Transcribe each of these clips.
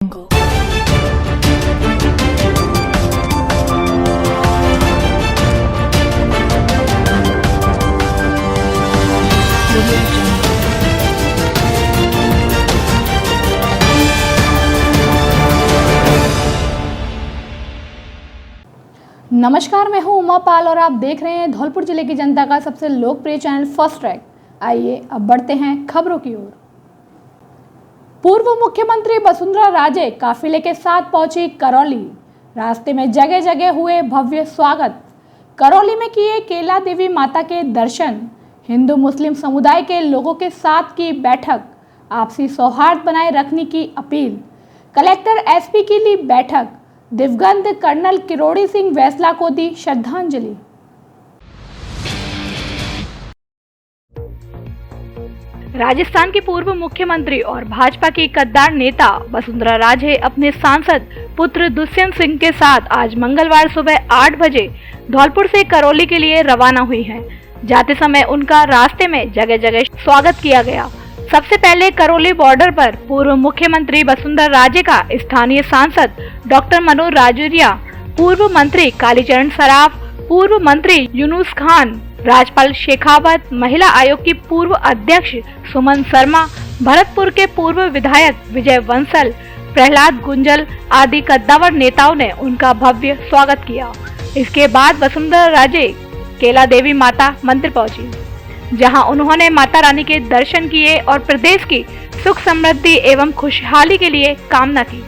नमस्कार, मैं हूं उमा पाल और आप देख रहे हैं धौलपुर जिले की जनता का सबसे लोकप्रिय चैनल फर्स्ट ट्रैक। आइए अब बढ़ते हैं खबरों की ओर। पूर्व मुख्यमंत्री वसुंधरा राजे काफिले के साथ पहुंची करौली। रास्ते में जगह जगह हुए भव्य स्वागत। करौली में किए केला देवी माता के दर्शन। हिंदू मुस्लिम समुदाय के लोगों के साथ की बैठक। आपसी सौहार्द बनाए रखने की अपील। कलेक्टर एसपी की ली बैठक। दिवंगत कर्नल किरोड़ी सिंह वैसला को दी श्रद्धांजलि। राजस्थान की पूर्व मुख्यमंत्री और भाजपा की कद्दार नेता वसुंधरा राजे अपने सांसद पुत्र दुष्यंत सिंह के साथ आज मंगलवार सुबह 8 बजे धौलपुर से करौली के लिए रवाना हुई हैं। जाते समय उनका रास्ते में जगह जगह स्वागत किया गया। सबसे पहले करौली बॉर्डर पर पूर्व मुख्यमंत्री वसुंधरा राजे का स्थानीय सांसद डॉक्टर मनोज राजौरिया, पूर्व मंत्री कालीचरण सराफ, पूर्व मंत्री यूनुस खान, राजपाल शेखावत, महिला आयोग की पूर्व अध्यक्ष सुमन शर्मा, भरतपुर के पूर्व विधायक विजय वंसल, प्रहलाद गुंजल आदि कद्दावर नेताओं ने उनका भव्य स्वागत किया। इसके बाद वसुंधरा राजे केला देवी माता मंदिर पहुंची, जहां उन्होंने माता रानी के दर्शन किए और प्रदेश की सुख समृद्धि एवं खुशहाली के लिए कामना की।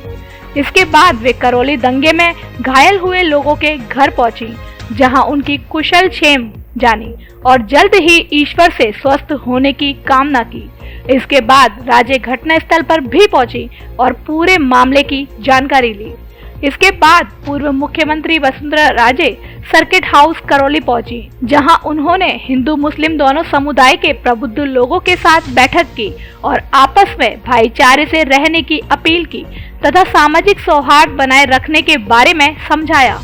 इसके बाद वे करौली दंगे में घायल हुए लोगों के घर पहुंची, जहां उनकी कुशल क्षेम जानी और जल्द ही ईश्वर से स्वस्थ होने की कामना की। इसके बाद राजे घटना स्थल पर भी पहुंची और पूरे मामले की जानकारी ली। इसके बाद पूर्व मुख्यमंत्री वसुंधरा राजे सर्किट हाउस करौली पहुंची, जहां उन्होंने हिंदू मुस्लिम दोनों समुदाय के प्रबुद्ध लोगों के साथ बैठक की और आपस में भाईचारे से रहने की अपील की तथा सामाजिक सौहार्द बनाए रखने के बारे में समझाया।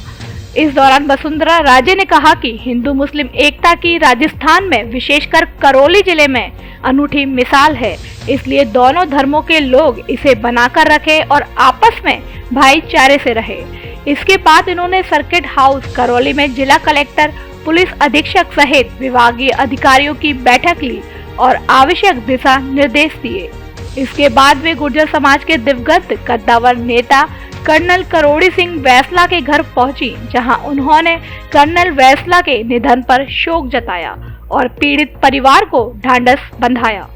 इस दौरान वसुंधरा राजे ने कहा कि हिंदू मुस्लिम एकता की राजस्थान में विशेषकर करौली जिले में अनूठी मिसाल है, इसलिए दोनों धर्मों के लोग इसे बनाकर रखें और आपस में भाईचारे से रहे। इसके बाद इन्होंने सर्किट हाउस करौली में जिला कलेक्टर, पुलिस अधीक्षक सहित विभागीय अधिकारियों की बैठक ली और आवश्यक दिशा निर्देश दिए। इसके बाद वे गुर्जर समाज के दिवंगत कद्दावर नेता कर्नल किरोड़ी सिंह वैसला के घर पहुंची, जहां उन्होंने कर्नल वैसला के निधन पर शोक जताया और पीड़ित परिवार को ढांढस बंधाया।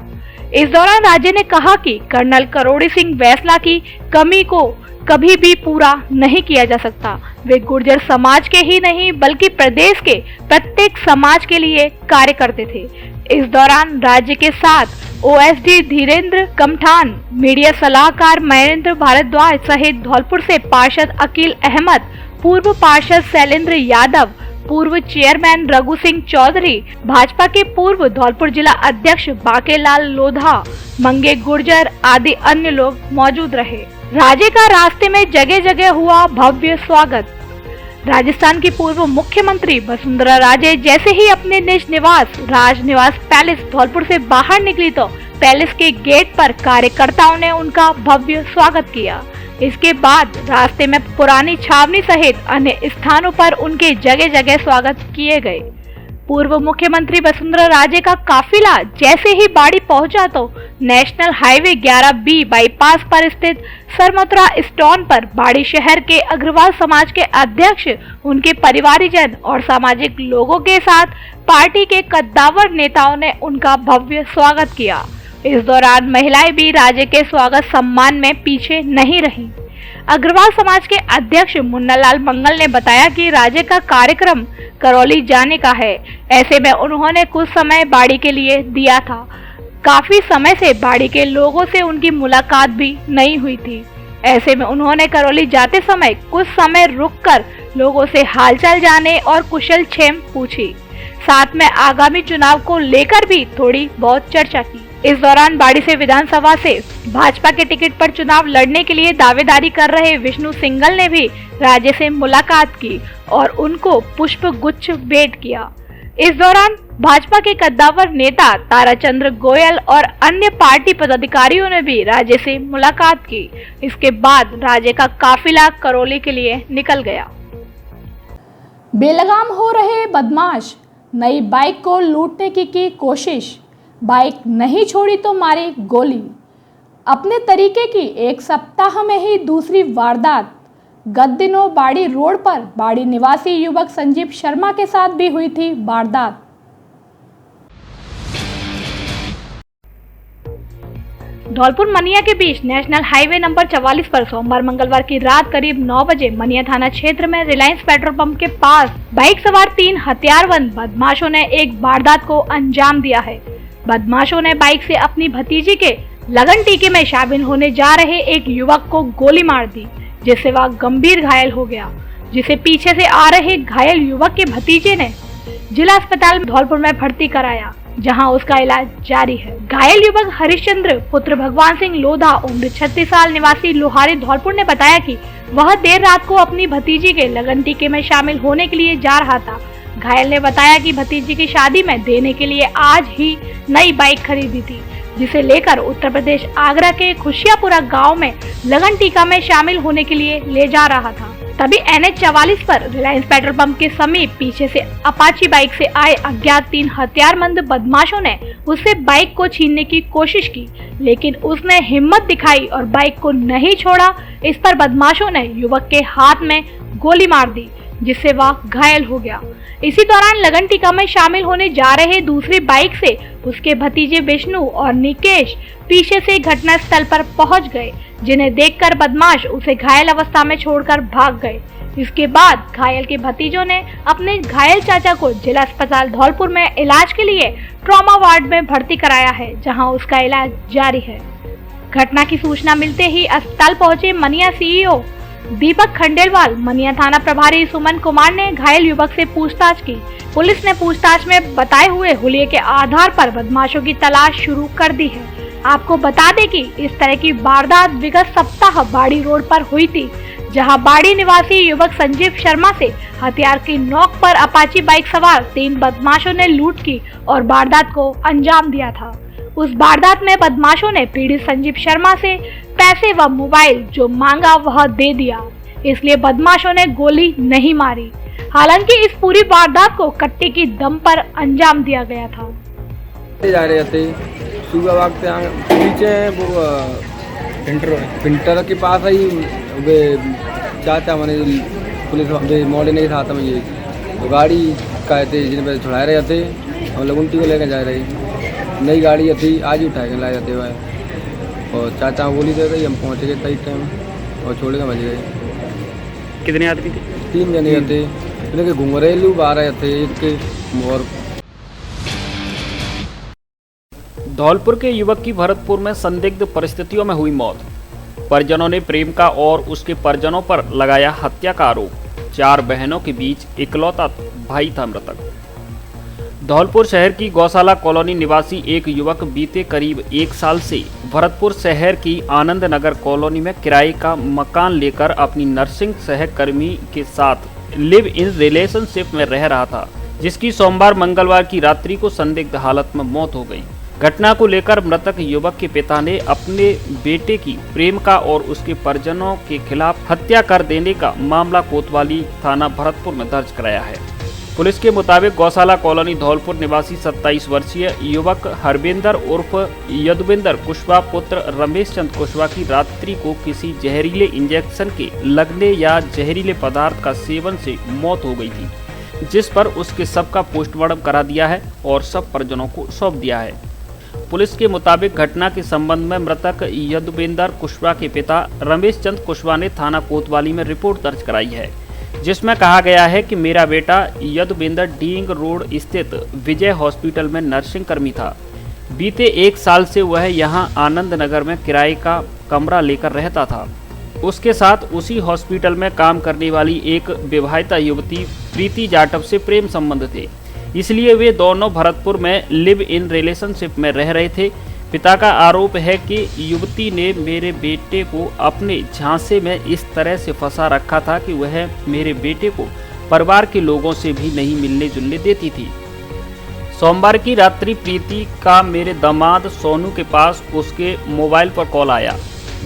इस दौरान राजे ने कहा कि कर्नल किरोड़ी सिंह वैसला की कमी को कभी भी पूरा नहीं किया जा सकता। वे गुर्जर समाज के ही नहीं बल्कि प्रदेश के प्रत्येक समाज के लिए कार्य करते थे। इस दौरान राज्य के साथ ओएसडी धीरेन्द्र कमठान, मीडिया सलाहकार महेंद्र भारद्वाज सहित धौलपुर से पार्षद अकील अहमद, पूर्व पार्षद शैलेंद्र यादव, पूर्व चेयरमैन रघु सिंह चौधरी, भाजपा के पूर्व धौलपुर जिला अध्यक्ष बाकेलाल लोधा, मंगे गुर्जर आदि अन्य लोग मौजूद रहे। राजे का रास्ते में जगह जगह हुआ भव्य स्वागत। राजस्थान की पूर्व मुख्यमंत्री वसुंधरा राजे जैसे ही अपने निज निवास राजनिवास पैलेस धौलपुर से बाहर निकली तो पैलेस के गेट पर कार्यकर्ताओं ने उनका भव्य स्वागत किया। इसके बाद रास्ते में पुरानी छावनी सहित अन्य स्थानों पर उनके जगह जगह स्वागत किए गए। पूर्व मुख्यमंत्री वसुंधरा राजे का काफिला जैसे ही बाड़ी पहुंचा तो नेशनल हाईवे 11B बाईपास पर स्थित सरमथुरा स्टोन पर बाड़ी शहर के अग्रवाल समाज के अध्यक्ष, उनके परिवारजन और सामाजिक लोगों के साथ पार्टी के कद्दावर नेताओं ने उनका भव्य स्वागत किया। इस दौरान महिलाएं भी राजे के स्वागत सम्मान में पीछे नहीं रहीं। अग्रवाल समाज के अध्यक्ष मुन्नालाल मंगल ने बताया कि राजे का कार्यक्रम करौली जाने का है, ऐसे में उन्होंने कुछ समय बाड़ी के लिए दिया था। काफी समय से बाड़ी के लोगों से उनकी मुलाकात भी नहीं हुई थी। ऐसे में उन्होंने करौली जाते समय कुछ समय रुककर लोगों से हालचाल जाने और कुशल क्षेम पूछी। साथ में आगामी चुनाव को लेकर भी थोड़ी बहुत चर्चा की। इस दौरान बाड़ी से विधानसभा से भाजपा के टिकट पर चुनाव लड़ने के लिए दावेदारी कर रहे विष्णु सिंघल ने भी राजे से मुलाकात की और उनको पुष्प गुच्छ भेंट किया। इस दौरान भाजपा के कद्दावर नेता ताराचंद्र गोयल और अन्य पार्टी पदाधिकारियों ने भी राजे से मुलाकात की। इसके बाद राजे का काफिला करौली के लिए निकल गया। बेलगाम हो रहे बदमाश, नई बाइक को लूटने की कोशिश, बाइक नहीं छोड़ी तो मारी गोली। अपने तरीके की एक सप्ताह में ही दूसरी वारदात गत दिनों बाड़ी रोड पर बाड़ी निवासी युवक संजीव शर्मा के साथ भी हुई थी वारदात। धौलपुर मनिया के बीच नेशनल हाईवे नंबर 44 पर सोमवार मंगलवार की रात करीब 9 बजे मनिया थाना क्षेत्र में रिलायंस पेट्रोल पंप के पास बाइक सवार 3 हथियारबंद बदमाशों ने एक वारदात को अंजाम दिया है। बदमाशों ने बाइक से अपनी भतीजी के लगन टीके में शामिल होने जा रहे एक युवक को गोली मार दी, जिससे वह गंभीर घायल हो गया, जिसे पीछे से आ रहे घायल युवक के भतीजे ने जिला अस्पताल धौलपुर में भर्ती कराया, जहां उसका इलाज जारी है। घायल युवक हरिश्चंद्र पुत्र भगवान सिंह लोधा उम्र 36 साल निवासी लोहारी धौलपुर ने बताया कि वह देर रात को अपनी भतीजी के लगन टीके में शामिल होने के लिए जा रहा था। घायल ने बताया कि भतीजी की शादी में देने के लिए आज ही नई बाइक खरीदी थी, जिसे लेकर उत्तर प्रदेश आगरा के खुशियापुरा गांव में लगन टीका में शामिल होने के लिए ले जा रहा था। तभी NH 44 पर रिलायंस पेट्रोल पंप के समीप पीछे से अपाची बाइक से आए अज्ञात 3 हथियारबंद बदमाशों ने उससे बाइक को छीनने की कोशिश की, लेकिन उसने हिम्मत दिखाई और बाइक को नहीं छोड़ा। इस पर बदमाशों ने युवक के हाथ में गोली मार दी, जिससे वह घायल हो गया। इसी दौरान लगन टीका में शामिल होने जा रहे दूसरी बाइक से उसके भतीजे विष्णु और निकेश पीछे से घटनास्थल पर पहुंच गए, जिन्हें देखकर बदमाश उसे घायल अवस्था में छोड़कर भाग गए। इसके बाद घायल के भतीजों ने अपने घायल चाचा को जिला अस्पताल धौलपुर में इलाज के लिए ट्रॉमा वार्ड में भर्ती कराया है, जहां उसका इलाज जारी है। घटना की सूचना मिलते ही अस्पताल पहुंचे मनिया CEO दीपक खंडेलवाल, मनिया थाना प्रभारी सुमन कुमार ने घायल युवक से पूछताछ की। पुलिस ने पूछताछ में बताए हुए हुलिये के आधार पर बदमाशों की तलाश शुरू कर दी है। आपको बता दें कि इस तरह की वारदात विगत सप्ताह बाड़ी रोड पर हुई थी, जहां बाड़ी निवासी युवक संजीव शर्मा से हथियार की नोक पर अपाची बाइक सवार 3 बदमाशों ने लूट की और वारदात को अंजाम दिया था। उस वारदात में बदमाशों ने पीड़ित संजीव शर्मा से पैसे व मोबाइल जो मांगा वह दे दिया, इसलिए बदमाशों ने गोली नहीं मारी। हालांकि इस पूरी वारदात को कट्टे की दम पर अंजाम दिया गया था। जा रहे थे सुबह वक्त पीछे वो पिंटर के पास आई वे चाचा मैंने पुलिस मॉडल नहीं था ये तो गाड़ी कहते जिन पर छुड़ा रहे थे, हम लोग उनकी को लेकर जा रहे। नई गाड़ी थी, आज ही उठा के लाए जाते हुए और चाचा गोली दे गई। हम पहुँच गए सही टाइम और छोड़ के बच गए। कितने आदमी थे? 3 जने थे, घुंघरेलू 12 थे एक और। धौलपुर के युवक की भरतपुर में संदिग्ध परिस्थितियों में हुई मौत। परिजनों ने प्रेमिका और उसके परिजनों पर लगाया हत्या का आरोप। 4 बहनों के बीच इकलौता भाई था मृतक। धौलपुर शहर की गौशाला कॉलोनी निवासी एक युवक बीते करीब 1 साल से भरतपुर शहर की आनंद नगर कॉलोनी में किराए का मकान लेकर अपनी नर्सिंग सहकर्मी के साथ लिव इन रिलेशनशिप में रह रहा था, जिसकी सोमवार मंगलवार की रात्रि को संदिग्ध हालत में मौत हो गई। घटना को लेकर मृतक युवक के पिता ने अपने बेटे की प्रेमिका और उसके परिजनों के खिलाफ हत्या कर देने का मामला कोतवाली थाना भरतपुर में दर्ज कराया है। पुलिस के मुताबिक गौशाला कॉलोनी धौलपुर निवासी 27 वर्षीय युवक हरविंदर उर्फ यदुविंदर कुशवाहा पुत्र रमेश चंद कुशवाहा की रात्रि को किसी जहरीले इंजेक्शन के लगने या जहरीले पदार्थ का सेवन से मौत हो गई थी, जिस पर उसके शव का पोस्टमार्टम करा दिया है और शव परिजनों को सौंप दिया है। पुलिस के मुताबिक घटना के संबंध में मृतक यदुविंदर कुशवाहा के पिता रमेश चंद कुशवाहा ने थाना कोतवाली में रिपोर्ट दर्ज कराई है, जिसमें कहा गया है कि मेरा बेटा यदुविंदर डींग रोड स्थित विजय हॉस्पिटल में नर्सिंग कर्मी था। बीते 1 साल से वह यहां आनंद नगर में किराए का कमरा लेकर रहता था। उसके साथ उसी हॉस्पिटल में काम करने वाली एक विवाहिता युवती प्रीति जाटव से प्रेम संबंध थे, इसलिए वे दोनों भरतपुर में लिव इन रिलेशनशिप में रह रहे थे। पिता का आरोप है कि युवती ने मेरे बेटे को अपने झांसे में इस तरह से फंसा रखा था कि वह मेरे बेटे को परिवार के लोगों से भी नहीं मिलने जुलने देती थी। सोमवार की रात्रि प्रीति का मेरे दामाद सोनू के पास उसके मोबाइल पर कॉल आया,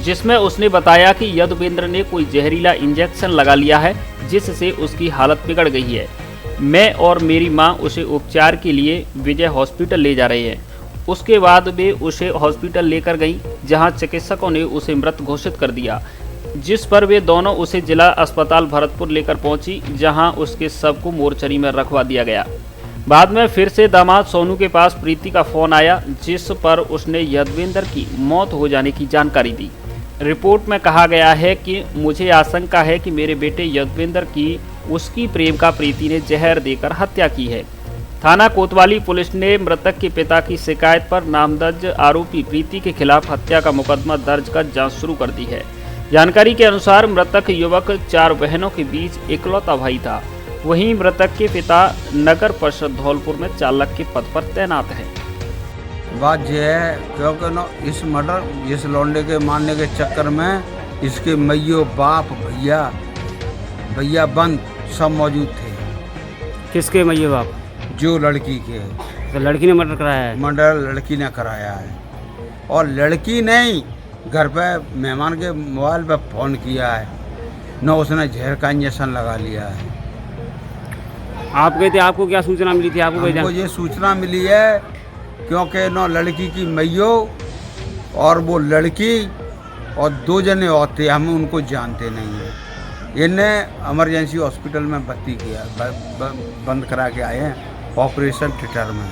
जिसमें उसने बताया कि यदुवेंद्र ने कोई जहरीला इंजेक्शन लगा लिया है, जिससे उसकी हालत बिगड़ गई है। मैं और मेरी मां उसे उपचार के लिए विजय हॉस्पिटल ले जा रहे हैं। उसके बाद वे उसे हॉस्पिटल लेकर गईं, जहां चिकित्सकों ने उसे मृत घोषित कर दिया, जिस पर वे दोनों उसे जिला अस्पताल भरतपुर लेकर पहुंची, जहां उसके शव को मोर्चरी में रखवा दिया गया। बाद में फिर से दामाद सोनू के पास प्रीति का फोन आया, जिस पर उसने यदुवेंद्र की मौत हो जाने की जानकारी दी। रिपोर्ट में कहा गया है कि मुझे आशंका है कि मेरे बेटे यदुवेंद्र की उसकी प्रेम का प्रीति ने जहर देकर हत्या की है। थाना कोतवाली पुलिस ने मृतक के पिता की शिकायत पर नामदर्ज आरोपी प्रीति के खिलाफ हत्या का मुकदमा दर्ज कर जांच शुरू कर दी है। जानकारी के अनुसार मृतक युवक 4 बहनों के बीच इकलौता भाई था। वहीं मृतक के पिता नगर परिषद धौलपुर में चालक के पद पर तैनात हैं। बात यह है क्योंकि ना इस लौंडे के मारने के चक्कर में इसके मैयो बाप भैया बंद सब मौजूद थे। किसके मैये बाप? जो लड़की के, तो लड़की ने मर्डर कराया है? मर्डर लड़की ने कराया है, और लड़की नहीं घर पे मेहमान के मोबाइल पे फ़ोन किया है, न उसने जहर का इंजेक्शन लगा लिया है। आप गए थे, आपको क्या सूचना मिली थी? हमको ये सूचना मिली है क्योंकि न लड़की की मैयो और वो लड़की और 2 जने और थे, हम उनको जानते नहीं हैं। इन्हें इमरजेंसी हॉस्पिटल में भर्ती किया, बंद करा के आए हैं ऑपरेशन थिएटर में।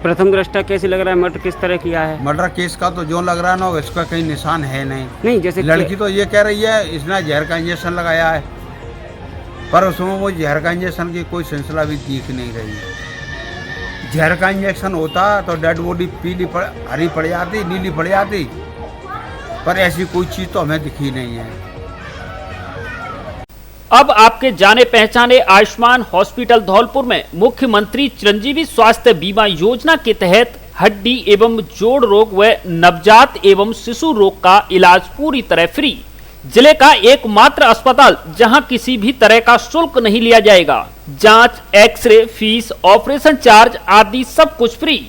प्रथम दृष्टया कैसे लग रहा है मर्डर किस तरह किया है? मर्डर केस का तो जो लग रहा है ना, इसका कहीं निशान है नहीं। जैसे लड़की तो ये कह रही है इसने जहर का इंजेक्शन लगाया है, पर उसमें वो जहर का इंजेक्शन की कोई सिलसिला भी दिख नहीं रही है। जहर का इंजेक्शन होता तो डेड बॉडी हरी पड़ जाती, नीली पड़ जाती, पर ऐसी कोई चीज़ तो हमें दिखी नहीं है। अब आपके जाने पहचाने आयुष्मान हॉस्पिटल धौलपुर में मुख्यमंत्री चिरंजीवी स्वास्थ्य बीमा योजना के तहत हड्डी एवं जोड़ रोग व नवजात एवं शिशु रोग का इलाज पूरी तरह फ्री। जिले का एकमात्र अस्पताल जहां किसी भी तरह का शुल्क नहीं लिया जाएगा। जांच, एक्सरे, फीस, ऑपरेशन चार्ज आदि सब कुछ फ्री।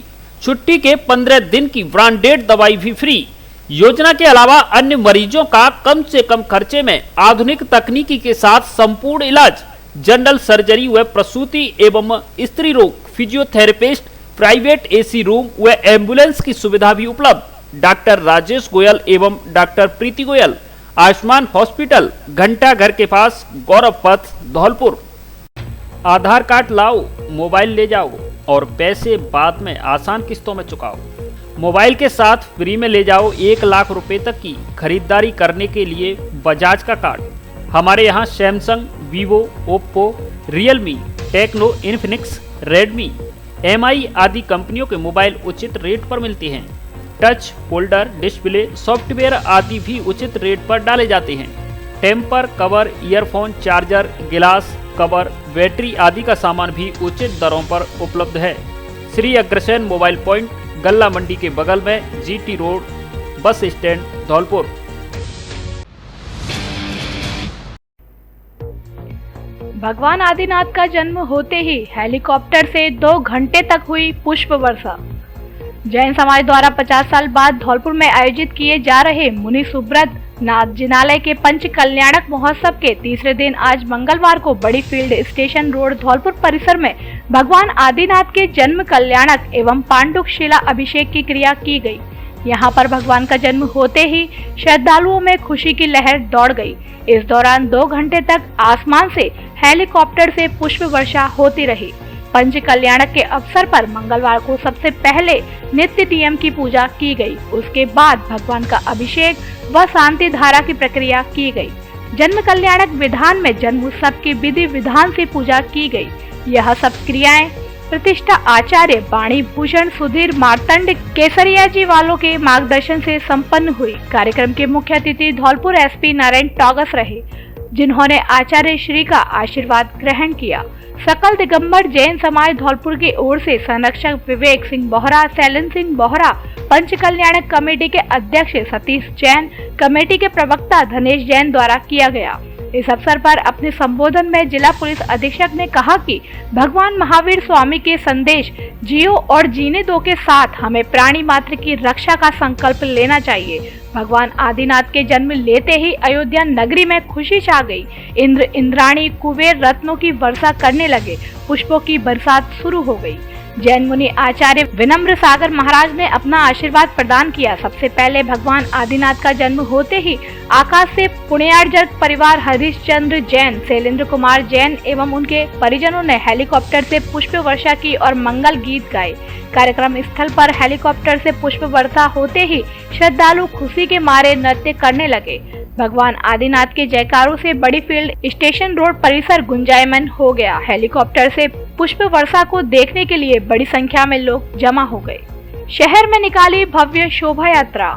छुट्टी के 15 दिन की ब्रांडेड दवाई भी फ्री। योजना के अलावा अन्य मरीजों का कम से कम खर्चे में आधुनिक तकनीकी के साथ संपूर्ण इलाज, जनरल सर्जरी व प्रसूति एवं स्त्री रोग, फिजियोथेरेपिस्ट, प्राइवेट एसी रूम व एम्बुलेंस की सुविधा भी उपलब्ध। डॉक्टर राजेश गोयल एवं डॉक्टर प्रीति गोयल, आयुष्मान हॉस्पिटल, घंटा घर के पास, गौरव पथ, धौलपुर। आधार कार्ड लाओ, मोबाइल ले जाओ और पैसे बाद में आसान किस्तों में चुकाओ। मोबाइल के साथ फ्री में ले जाओ 1 लाख रुपए तक की खरीदारी करने के लिए बजाज का कार्ड। हमारे यहाँ Samsung, Vivo, Oppo, Realme, Tecno, Infinix, Redmi, MI आदि कंपनियों के मोबाइल उचित रेट पर मिलते हैं। टच, होल्डर, डिस्प्ले, सॉफ्टवेयर आदि भी उचित रेट पर डाले जाते हैं। टेम्पर, कवर, ईयरफोन, चार्जर, गिलास, कवर, बैटरी आदि का सामान भी उचित दरों पर उपलब्ध है। श्री अग्रसेन मोबाइल पॉइंट, गल्ला मंडी के बगल में, GT road, bus stand, Dholpur. भगवान आदिनाथ का जन्म होते ही हेलीकॉप्टर से 2 घंटे तक हुई पुष्प वर्षा। जैन समाज द्वारा 50 साल बाद धौलपुर में आयोजित किए जा रहे मुनि सुब्रत नाथ जिनालय के पंच कल्याणक महोत्सव के तीसरे दिन आज मंगलवार को बड़ी फील्ड स्टेशन रोड धौलपुर परिसर में भगवान आदिनाथ के जन्म कल्याणक एवं पांडुक शिला अभिषेक की क्रिया की गई। यहाँ पर भगवान का जन्म होते ही श्रद्धालुओं में खुशी की लहर दौड़ गई। इस दौरान 2 घंटे तक आसमान से हेलीकॉप्टर से पुष्प वर्षा होती रही। पंच कल्याणक के अवसर पर मंगलवार को सबसे पहले नित्य नियम की पूजा की गई। उसके बाद भगवान का अभिषेक व शांति धारा की प्रक्रिया की गई। जन्म कल्याणक विधान में जन्म उत्सव की विधि विधान से पूजा की गई। यह सब क्रियाएं प्रतिष्ठा आचार्य वाणी भूषण सुधीर मार्तंड केसरिया जी वालों के मार्गदर्शन से संपन्न हुई। कार्यक्रम के मुख्य अतिथि धौलपुर एसपी नारायण टॉगस रहे, जिन्होंने आचार्य श्री का आशीर्वाद ग्रहण किया। सकल दिगंबर जैन समाज धौलपुर की ओर से संरक्षक विवेक सिंह बोहरा, सैलन सिंह बोहरा, पंच कल्याणक कमेटी के अध्यक्ष सतीश जैन, कमेटी के प्रवक्ता धनेश जैन द्वारा किया गया। इस अवसर पर अपने संबोधन में जिला पुलिस अधीक्षक ने कहा कि भगवान महावीर स्वामी के संदेश जियो और जीने दो के साथ हमें प्राणी मात्र की रक्षा का संकल्प लेना चाहिए। भगवान आदिनाथ के जन्म लेते ही अयोध्या नगरी में खुशी छा गई। इंद्र इंद्राणी कुबेर रत्नों की वर्षा करने लगे, पुष्पों की बरसात शुरू हो गई। जैन मुनि आचार्य विनम्र सागर महाराज ने अपना आशीर्वाद प्रदान किया। सबसे पहले भगवान आदिनाथ का जन्म होते ही आकाश से पुण्यार्जक परिवार हरिश्चंद्र जैन, शैलेंद्र कुमार जैन एवं उनके परिजनों ने हेलीकॉप्टर से पुष्प वर्षा की और मंगल गीत गाए। कार्यक्रम स्थल पर हेलीकॉप्टर से पुष्प वर्षा होते ही श्रद्धालु खुशी के मारे नृत्य करने लगे। भगवान आदिनाथ के जयकारों से बड़ी फील्ड स्टेशन रोड परिसर गुंजायमान हो गया। हेलीकॉप्टर से पुष्प वर्षा को देखने के लिए बड़ी संख्या में लोग जमा हो गए। शहर में निकाली भव्य शोभा यात्रा।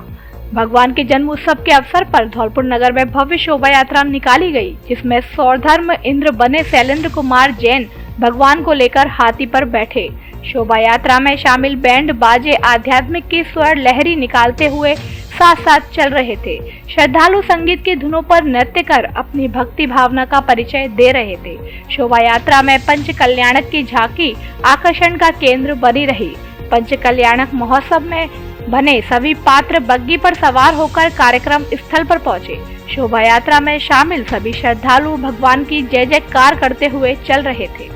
भगवान के जन्म उत्सव के अवसर पर धौलपुर नगर में भव्य शोभा यात्रा निकाली गई, जिसमें सौधर्म इंद्र बने शैलेंद्र कुमार जैन भगवान को लेकर हाथी पर बैठे। शोभा यात्रा में शामिल बैंड बाजे आध्यात्मिक की स्वर लहरी निकालते हुए साथ साथ चल रहे थे। श्रद्धालु संगीत की धुनों पर नृत्य कर अपनी भक्ति भावना का परिचय दे रहे थे। शोभा यात्रा में पंच कल्याणक की झांकी आकर्षण का केंद्र बनी रही। पंच कल्याणक महोत्सव में बने सभी पात्र बग्गी पर सवार होकर कार्यक्रम स्थल पर पहुंचे। शोभा यात्रा में शामिल सभी श्रद्धालु भगवान की जय जयकार करते हुए चल रहे थे।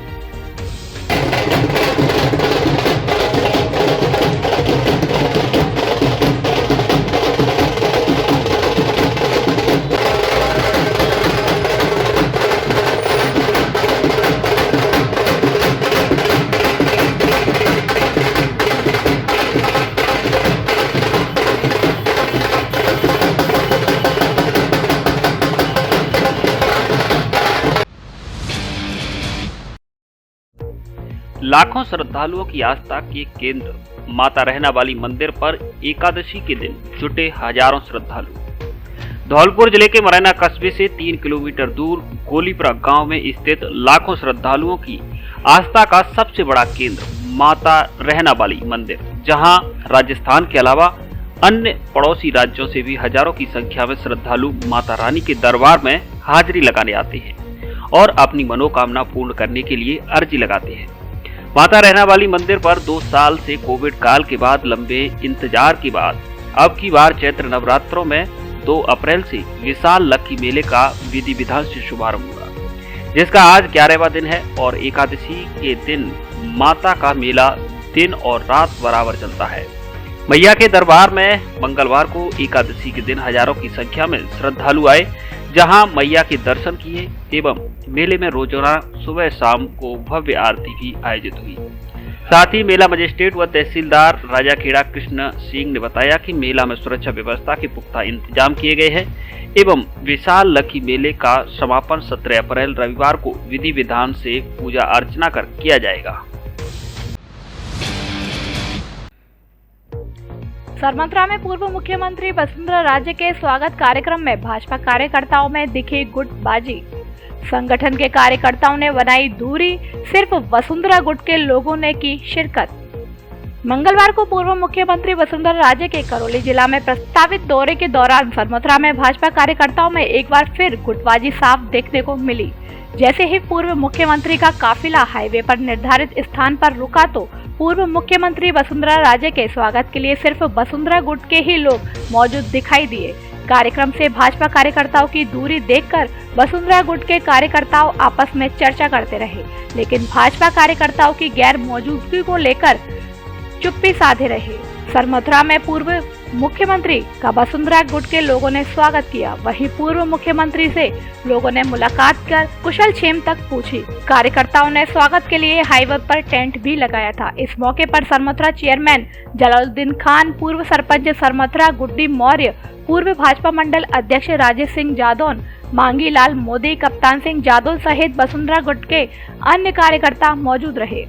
लाखों श्रद्धालुओं की आस्था के केंद्र माता रहना वाली मंदिर पर एकादशी के दिन जुटे हजारों श्रद्धालु। धौलपुर जिले के मुरैना कस्बे से 3 किलोमीटर दूर गोलीपुरा गांव में स्थित लाखों श्रद्धालुओं की आस्था का सबसे बड़ा केंद्र माता रहना वाली मंदिर, जहां राजस्थान के अलावा अन्य पड़ोसी राज्यों से भी हजारों की संख्या में श्रद्धालु माता रानी के दरबार में हाजिरी लगाने आते हैं और अपनी मनोकामना पूर्ण करने के लिए अर्जी लगाते हैं। माता रहना वाली मंदिर पर 2 साल से कोविड काल के बाद लंबे इंतजार के बाद अब की बार चैत्र नवरात्रों में 2 अप्रैल से विशाल लक्की मेले का विधि विधान से शुभारंभ हुआ, जिसका आज 11वां दिन है और एकादशी के दिन माता का मेला दिन और रात बराबर चलता है। मैया के दरबार में मंगलवार को एकादशी के दिन हजारों की संख्या में श्रद्धालु आए, जहां मैया के दर्शन किए एवं मेले में रोजाना सुबह शाम को भव्य आरती भी आयोजित हुई। साथ ही मेला मजिस्ट्रेट व तहसीलदार राजाखेड़ा कृष्ण सिंह ने बताया कि मेला में सुरक्षा व्यवस्था के पुख्ता इंतजाम किए गए हैं एवं विशाल लक्की मेले का समापन 17 अप्रैल रविवार को विधि विधान से पूजा अर्चना कर किया जाएगा। सरमथुरा में पूर्व मुख्यमंत्री वसुंधरा राजे के स्वागत कार्यक्रम में भाजपा कार्यकर्ताओं में दिखी गुटबाजी। संगठन के कार्यकर्ताओं ने बनाई दूरी, सिर्फ वसुंधरा गुट के लोगों ने की शिरकत। मंगलवार को पूर्व मुख्यमंत्री वसुंधरा राजे के करौली जिला में प्रस्तावित दौरे के दौरान सरमथुरा में भाजपा कार्यकर्ताओं में एक बार फिर गुटबाजी साफ देखने को मिली। जैसे ही पूर्व मुख्यमंत्री का काफिला हाईवे पर निर्धारित स्थान पर रुका तो पूर्व मुख्यमंत्री वसुंधरा राजे के स्वागत के लिए सिर्फ वसुंधरा गुट के ही लोग मौजूद दिखाई दिए। कार्यक्रम से भाजपा कार्यकर्ताओं की दूरी देखकर वसुंधरा गुट के कार्यकर्ताओं आपस में चर्चा करते रहे, लेकिन भाजपा कार्यकर्ताओं की गैर मौजूदगी को लेकर चुप्पी साधे रहे। सरमथुरा में पूर्व मुख्यमंत्री का वसुंधरा गुट के लोगों ने स्वागत किया, वहीं पूर्व मुख्यमंत्री से लोगों ने मुलाकात कर कुशल क्षेम तक पूछी। कार्यकर्ताओं ने स्वागत के लिए हाईवे पर टेंट भी लगाया था। इस मौके पर सरमथुरा चेयरमैन जलालुद्दीन खान, पूर्व सरपंच सरमथुरा गुड्डी मौर्य, पूर्व भाजपा मंडल अध्यक्ष राजेश सिंह जादौन, मांगी लाल मोदी, कप्तान सिंह जादव सहित वसुंधरा गुट के अन्य कार्यकर्ता मौजूद रहे।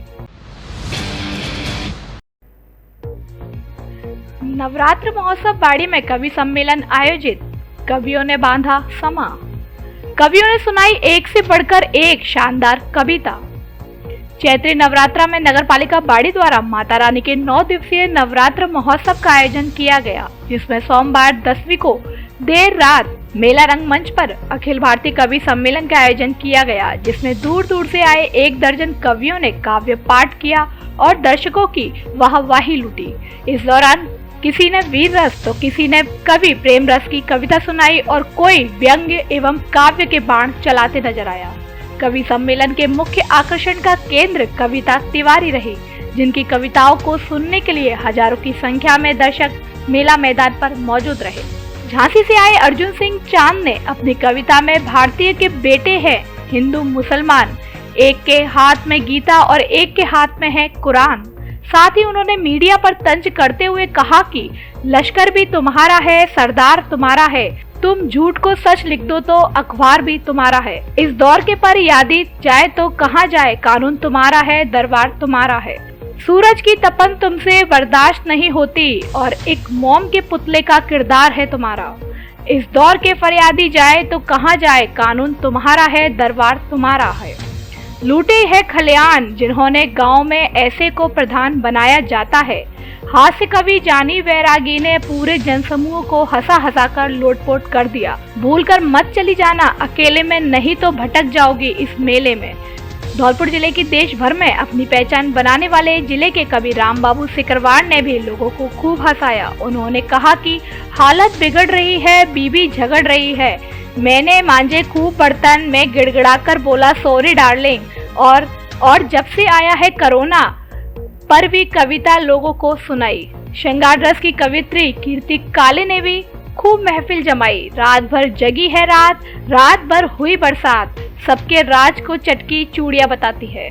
नवरात्र महोत्सव बाड़ी में कवि सम्मेलन आयोजित, कवियों ने बांधा समा। कवियों ने सुनाई एक से बढ़कर एक शानदार कविता। चैत्री नवरात्रा में नगरपालिका बाड़ी द्वारा माता रानी के 9 दिवसीय नवरात्र महोत्सव का आयोजन किया गया, जिसमें सोमवार 10वीं को देर रात मेला रंगमंच पर अखिल भारतीय कवि सम्मेलन का आयोजन किया गया, जिसमें दूर दूर से आए 1 दर्जन कवियों ने काव्य पाठ किया और दर्शकों की वाहवाही लूटी। इस दौरान किसी ने वीर रस तो किसी ने कवि प्रेम रस की कविता सुनाई और कोई व्यंग्य एवं काव्य के बाण चलाते नजर आया। कवि सम्मेलन के मुख्य आकर्षण का केंद्र कविता तिवारी रही, जिनकी कविताओं को सुनने के लिए हजारों की संख्या में दर्शक मेला मैदान पर मौजूद रहे। झांसी से आए अर्जुन सिंह चांद ने अपनी कविता में भारतीय के बेटे हैं हिंदू मुसलमान, एक के हाथ में गीता और एक के हाथ में है कुरान। साथ ही उन्होंने मीडिया पर तंज करते हुए कहा कि लश्कर भी तुम्हारा है, सरदार तुम्हारा है, तुम झूठ को सच लिख दो तो अखबार भी तुम्हारा है। इस दौर के पर यादी जाए तो कहाँ जाए, कानून तुम्हारा है, दरबार तुम्हारा है। सूरज की तपन तुमसे बर्दाश्त नहीं होती और एक मोम के पुतले का किरदार है तुम्हारा। इस दौर के फरियादी जाए तो कहाँ जाए, कानून तुम्हारा है, दरबार तुम्हारा है। लूटे है खलियान जिन्होंने गांव में ऐसे को प्रधान बनाया जाता है। हास्य कवि जानी वैरागी ने पूरे जनसमूह को हंसा हंसा कर लोटपोट कर दिया। भूलकर मत चली जाना अकेले में, नहीं तो भटक जाओगी इस मेले में। धौलपुर जिले की देश भर में अपनी पहचान बनाने वाले जिले के कवि रामबाबू सिकरवार ने भी लोगों को खूब हंसाया। उन्होंने कहा कि हालत बिगड़ रही है, बीबी झगड़ रही है, मैंने मांजे खूब बर्तन में गिड़गिड़ाकर बोला सॉरी डार्लिंग। और जब से आया है कोरोना पर भी कविता लोगों को सुनाई। श्रृंगार रस की कवित्री कीर्ति काले ने भी खूब महफिल जमाई। रात भर जगी है रात भर हुई बरसात, सबके राज को चटकी चूड़ियां बताती है।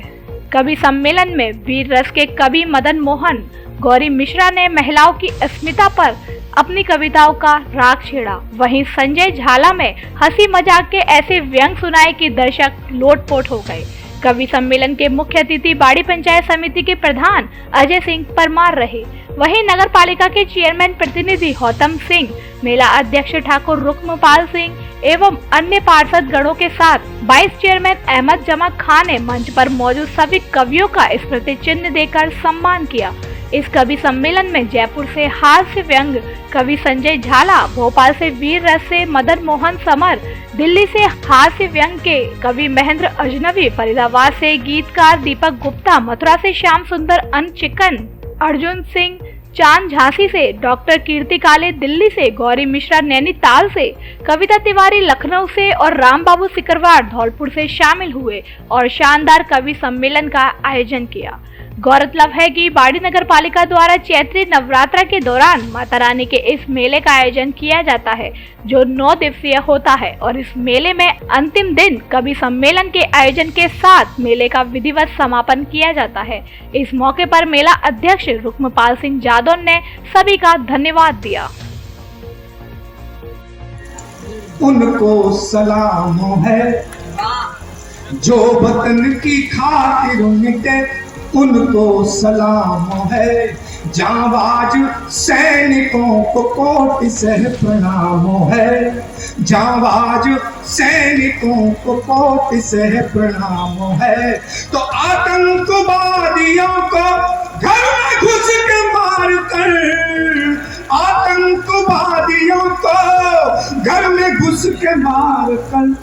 कवि सम्मेलन में वीर रस के कवि मदन मोहन गौरी मिश्रा ने महिलाओं की अस्मिता पर अपनी कविताओं का राग छेड़ा। वहीं संजय झाला में हंसी मजाक के ऐसे व्यंग सुनाए कि दर्शक लोटपोट हो गए। कवि सम्मेलन के मुख्य अतिथि बाड़ी पंचायत समिति के प्रधान अजय सिंह परमार रहे। वहीं नगर पालिका के चेयरमैन प्रतिनिधि गौतम सिंह, मेला अध्यक्ष ठाकुर रुक्मपाल सिंह एवं अन्य पार्षद गणों के साथ वाइस चेयरमैन अहमद जमा खान ने मंच पर मौजूद सभी कवियों का स्मृति चिन्ह देकर सम्मान किया। इस कवि सम्मेलन में जयपुर से हास्य व्यंग कवि संजय झाला, भोपाल से वीर रस से मदन मोहन समर, दिल्ली से हास्य व्यंग के कवि महेंद्र अजनबी, फरीदाबाद से गीतकार दीपक गुप्ता, मथुरा से श्याम सुंदर अनचिकन, अर्जुन सिंह चांद झांसी से, डॉक्टर कीर्ति काले दिल्ली से, गौरी मिश्रा नैनीताल से, कविता तिवारी लखनऊ से और रामबाबू सिकरवार धौलपुर से शामिल हुए और शानदार कवि सम्मेलन का आयोजन किया। गौरतलब है कि बाड़ी नगर पालिका द्वारा चैत्री नवरात्र के दौरान माता रानी के इस मेले का आयोजन किया जाता है, जो 9 दिवसीय होता है और इस मेले में अंतिम दिन कवि सम्मेलन के आयोजन के साथ मेले का विधिवत समापन किया जाता है। इस मौके पर मेला अध्यक्ष रुक्मपाल सिंह जादौन ने सभी का धन्यवाद दिया। उनको सलाम है जो वतन की खातिर मिटे, उनको सलाम है जांबाज सैनिकों को कोटि से प्रणाम है, जांबाज सैनिकों को कोटि से प्रणाम है। तो आतंकवादियों को घर में घुस के मार कर, आतंकवादियों को घर में घुस के मार कर,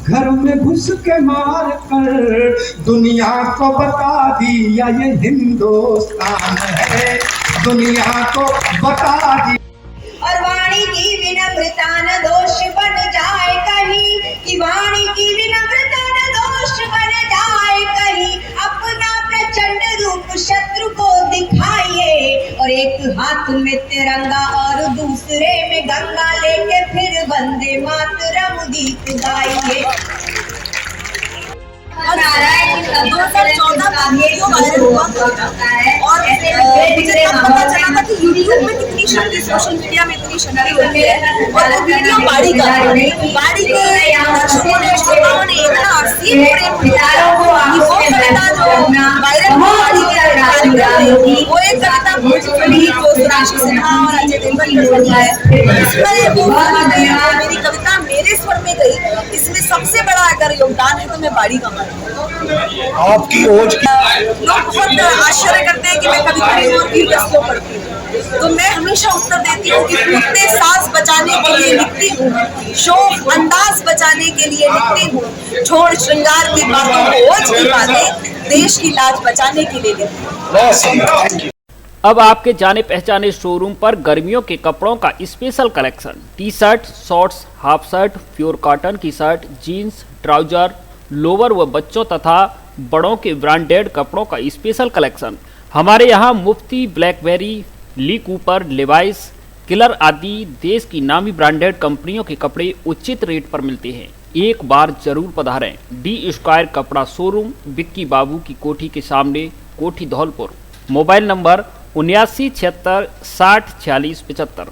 घर में घुस के मार कर दुनिया को बता दिया ये हिंदुस्तान है, दुनिया को बता दिया। और वाणी की विनम्रता न दोष बन जाए कहीं, कि वाणी की विनम्रता न दोष बन जाए कहीं। अपना प्रचंड रूप शत्रु को दिखाइए और एक हाथ में तिरंगा और दूसरे में गंगा लेके फिर वंदे मातरम गीत गाइए। और 2014 का वीडियो वायरल हुआ और मुझे तब पता चला था कि यूट्यूब में कितनी शक्ति, सोशल मीडिया में इतनी शक्ति होती है। और वो वीडियो बाड़ी के दर्शकों ने, श्रोताओं ने इतना असीम प्रेम दिया कि वो कविता जो वायरल हुआ बाड़ी के कार्यक्रम में, वो एक कविता भोजपुरी जो सुराशी सिन्हा और अजय देवगन ने बनी है। इसमें वो मेरी कविता मेरे स्वर में गई, इसमें सबसे बड़ा अगर योगदान है तो मैं बाड़ी का मानती हूँ। आपकी ओज लोग बहुत आश्चर्य करते हैं कि मैं कभी खड़ी हूँ और वीर रस क्यों पढ़ती हूँ, तो मैं हमेशा उत्तर देती हूँ कि फूटते सांस बचाने के लिए लिखती हूँ, शोक अंदाज बचाने के लिए लिखती हूँ, छोड़ श्रृंगार की बातों को ओज की बातें, देश की लाज बचाने के लिए लिखती हूँ। अब आपके जाने पहचाने शोरूम पर गर्मियों के कपड़ों का special collection, T shirt, shorts, half shirt, pure cotton की शर्ट, जीन्स, ट्राउजर, लोवर व बच्चों तथा बड़ों के ब्रांडेड कपड़ों का स्पेशल कलेक्शन। हमारे यहाँ Mufti, Blackberry, Lee Cooper, Levi's, Killer आदि देश की नामी ब्रांडेड कंपनियों के कपड़े उचित रेट पर मिलते हैं। एक बार जरूर पधारें। डी स्क्वायर कपड़ा शोरूम, बिक्की बाबू की कोठी के सामने, कोठी धौलपुर। Mobile number 7976 60 46 75।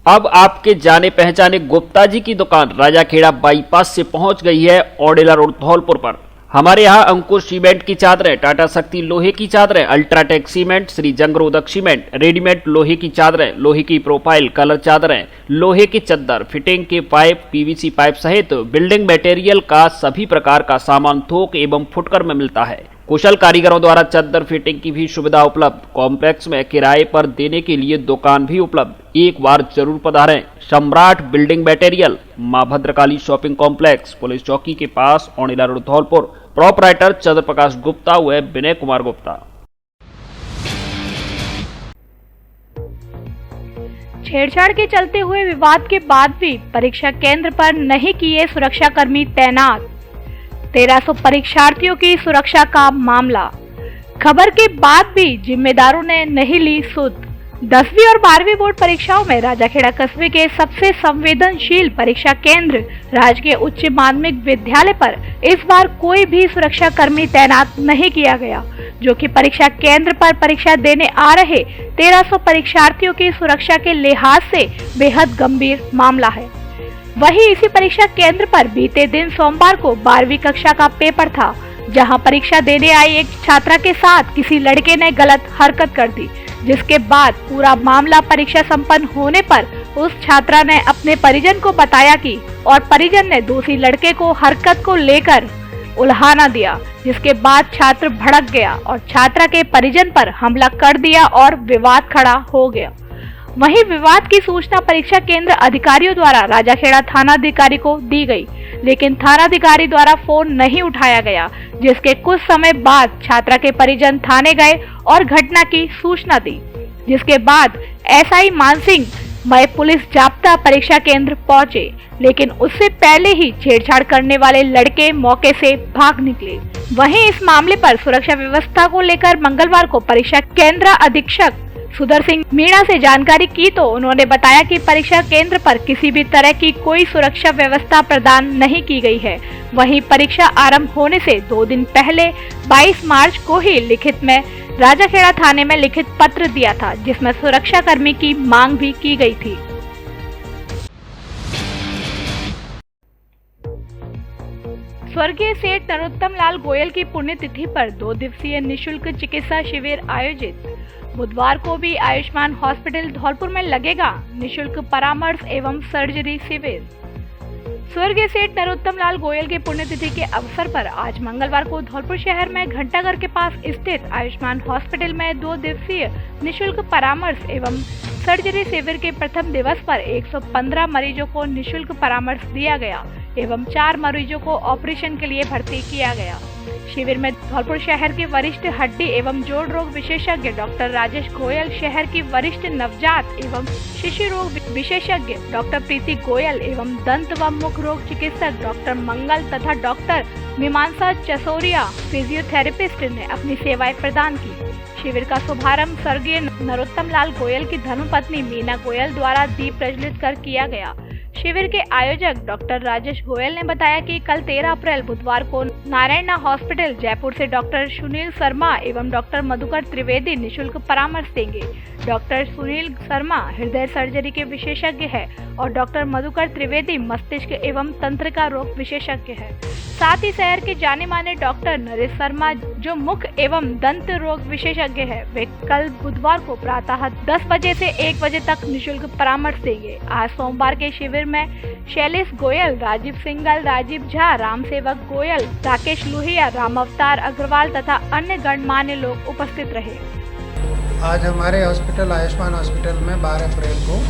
अब आपके जाने पहचाने गुप्ता जी की दुकान राजाखेड़ा बाईपास से पहुंच गई है ओडेला रोड धौलपुर पर। हमारे यहाँ अंकुश सीमेंट की चादरें, टाटा शक्ति लोहे की चादरें, अल्ट्राटेक सीमेंट, श्री जंगरोधक सीमेंट, रेडीमेड लोहे की चादरें, लोहे की प्रोफाइल कलर चादरें, लोहे की चद्दर, फिटिंग के पाइप, पीवीसी पाइप सहित बिल्डिंग मटेरियल का सभी प्रकार का सामान थोक एवं फुटकर में मिलता है। कुशल कारीगरों द्वारा चद्दर फिटिंग की भी सुविधा उपलब्ध। कॉम्प्लेक्स में किराए पर देने के लिए दुकान भी उपलब्ध। एक बार जरूर पधारें। सम्राट बिल्डिंग मटेरियल, मां भद्रकाली शॉपिंग कॉम्प्लेक्स, पुलिस चौकी के पास, ओडेला रोड धौलपुर। प्रोपराइटर चंद्र प्रकाश गुप्ता व विनय कुमार गुप्ता। छेड़छाड़ के चलते हुए विवाद के बाद भी परीक्षा केंद्र पर नहीं किए सुरक्षाकर्मी तैनात। 1300 परीक्षार्थियों की सुरक्षा का मामला। खबर के बाद भी जिम्मेदारों ने नहीं ली सुध। 10वीं और 12वीं बोर्ड परीक्षाओं में राजाखेड़ा कस्बे के सबसे संवेदनशील परीक्षा केंद्र राजकीय उच्च माध्यमिक विद्यालय पर इस बार कोई भी सुरक्षाकर्मी तैनात नहीं किया गया, जो कि परीक्षा केंद्र पर परीक्षा देने आ रहे 1300 परीक्षार्थियों की सुरक्षा के लिहाज से बेहद गंभीर मामला है। वहीं इसी परीक्षा केंद्र पर बीते दिन सोमवार को 12वीं कक्षा का पेपर था, जहां परीक्षा देने आई एक छात्रा के साथ किसी लड़के ने गलत हरकत कर दी, जिसके बाद पूरा मामला परीक्षा संपन्न होने पर उस छात्रा ने अपने परिजन को बताया कि और परिजन ने दोषी लड़के को हरकत को लेकर उल्हाना दिया, जिसके बाद छात्र भड़क गया और छात्रा के परिजन पर हमला कर दिया और विवाद खड़ा हो गया। वहीं विवाद की सूचना परीक्षा केंद्र अधिकारियों द्वारा राजाखेड़ा थानाधिकारी को दी गई, लेकिन थानाधिकारी द्वारा फोन नहीं उठाया गया, जिसके कुछ समय बाद छात्रा के परिजन थाने गए और घटना की सूचना दी, जिसके बाद एसआई मानसिंह मय पुलिस जाप्ता परीक्षा केंद्र पहुंचे, लेकिन उससे पहले ही छेड़छाड़ करने वाले लड़के मौके से भाग निकले। वहीं इस मामले पर सुरक्षा व्यवस्था को लेकर मंगलवार को परीक्षा केंद्र अधीक्षक सुधर सिंह मीणा से जानकारी की तो उन्होंने बताया कि परीक्षा केंद्र पर किसी भी तरह की कोई सुरक्षा व्यवस्था प्रदान नहीं की गई है। वहीं परीक्षा आरंभ होने से 2 दिन पहले 22 मार्च को ही लिखित में राजाखेड़ा थाने में लिखित पत्र दिया था, जिसमें सुरक्षा कर्मी की मांग भी की गई थी। स्वर्गीय सेठ नरोत्तम लाल गोयल की पुण्यतिथि पर 2 दिवसीय निःशुल्क चिकित्सा शिविर आयोजित। बुधवार को भी आयुष्मान हॉस्पिटल धौलपुर में लगेगा निःशुल्क परामर्श एवं सर्जरी शिविर। स्वर्गीय सेठ नरोत्तम लाल गोयल की पुण्यतिथि के अवसर पर आज मंगलवार को धौलपुर शहर में घंटाघर के पास स्थित आयुष्मान हॉस्पिटल में 2 दिवसीय निःशुल्क परामर्श एवं सर्जरी शिविर के प्रथम दिवस पर 115 मरीजों को निःशुल्क परामर्श दिया गया एवं 4 मरीजों को ऑपरेशन के लिए भर्ती किया गया। शिविर में धौलपुर शहर के वरिष्ठ हड्डी एवं जोड़ रोग विशेषज्ञ डॉक्टर राजेश गोयल, शहर की वरिष्ठ नवजात एवं शिशु रोग विशेषज्ञ डॉक्टर प्रीति गोयल एवं दंत व मुख रोग चिकित्सक डॉक्टर मंगल तथा डॉक्टर मीमांसा चसोरिया फिजियोथेरेपिस्ट ने अपनी सेवाएं प्रदान की। शिविर का शुभारंभ स्वर्गीय नरोत्तम लाल गोयल की धर्मपत्नी मीना गोयल द्वारा दीप प्रज्वलित कर किया गया। शिविर के आयोजक डॉक्टर राजेश गोयल ने बताया कि कल 13 अप्रैल बुधवार को नारायणा हॉस्पिटल जयपुर से डॉक्टर सुनील शर्मा एवं डॉक्टर मधुकर त्रिवेदी निःशुल्क परामर्श देंगे। डॉक्टर सुनील शर्मा हृदय सर्जरी के विशेषज्ञ है और डॉक्टर मधुकर त्रिवेदी मस्तिष्क एवं तंत्रिका रोग विशेषज्ञ है। साथ ही शहर के जाने माने डॉक्टर नरेश शर्मा जो मुख एवं दंत रोग विशेषज्ञ है, वे कल बुधवार को प्रातः 10 बजे से 1 बजे तक निशुल्क परामर्श देंगे। आज सोमवार के शिविर में शैलेश गोयल, राजीव सिंघल, राजीव झा, राम सेवक गोयल, राकेश लोहिया, राम अवतार अग्रवाल तथा अन्य गणमान्य लोग उपस्थित रहे। आज हमारे हॉस्पिटल आयुष्मान हॉस्पिटल में 12 अप्रैल को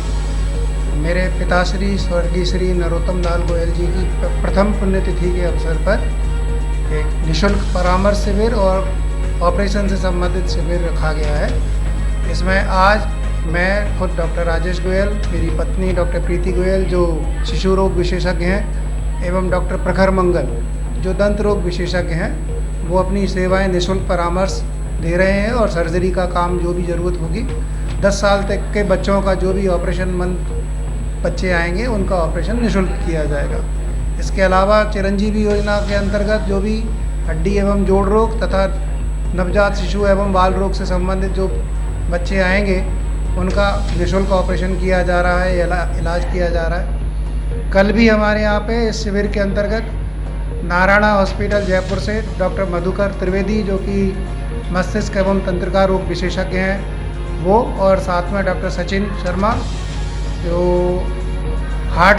मेरे पिताश्री स्वर्गीय श्री नरोत्तम लाल गोयल जी की प्रथम पुण्यतिथि के अवसर पर एक निःशुल्क परामर्श शिविर और ऑपरेशन से संबंधित शिविर रखा गया है। इसमें आज मैं खुद डॉक्टर राजेश गोयल, मेरी पत्नी डॉक्टर प्रीति गोयल जो शिशु रोग विशेषज्ञ हैं, एवं डॉक्टर प्रखर मंगल जो दंत रोग विशेषज्ञ हैं, वो अपनी सेवाएं निःशुल्क परामर्श दे रहे हैं और सर्जरी का काम जो भी ज़रूरत होगी 10 साल तक के बच्चों का जो भी ऑपरेशनमंद बच्चे आएंगे उनका ऑपरेशन निःशुल्क किया जाएगा। इसके अलावा चिरंजीवी योजना के अंतर्गत जो भी हड्डी एवं जोड़ रोग तथा नवजात शिशु एवं बाल रोग से संबंधित जो बच्चे आएंगे उनका निःशुल्क ऑपरेशन किया जा रहा है, इलाज किया जा रहा है। कल भी हमारे यहाँ पे इस शिविर के अंतर्गत नारायणा हॉस्पिटल जयपुर से डॉक्टर मधुकर त्रिवेदी जो कि मस्तिष्क एवं तंत्रिका रोग विशेषज्ञ हैं वो, और साथ में डॉक्टर सचिन शर्मा जो हार्ट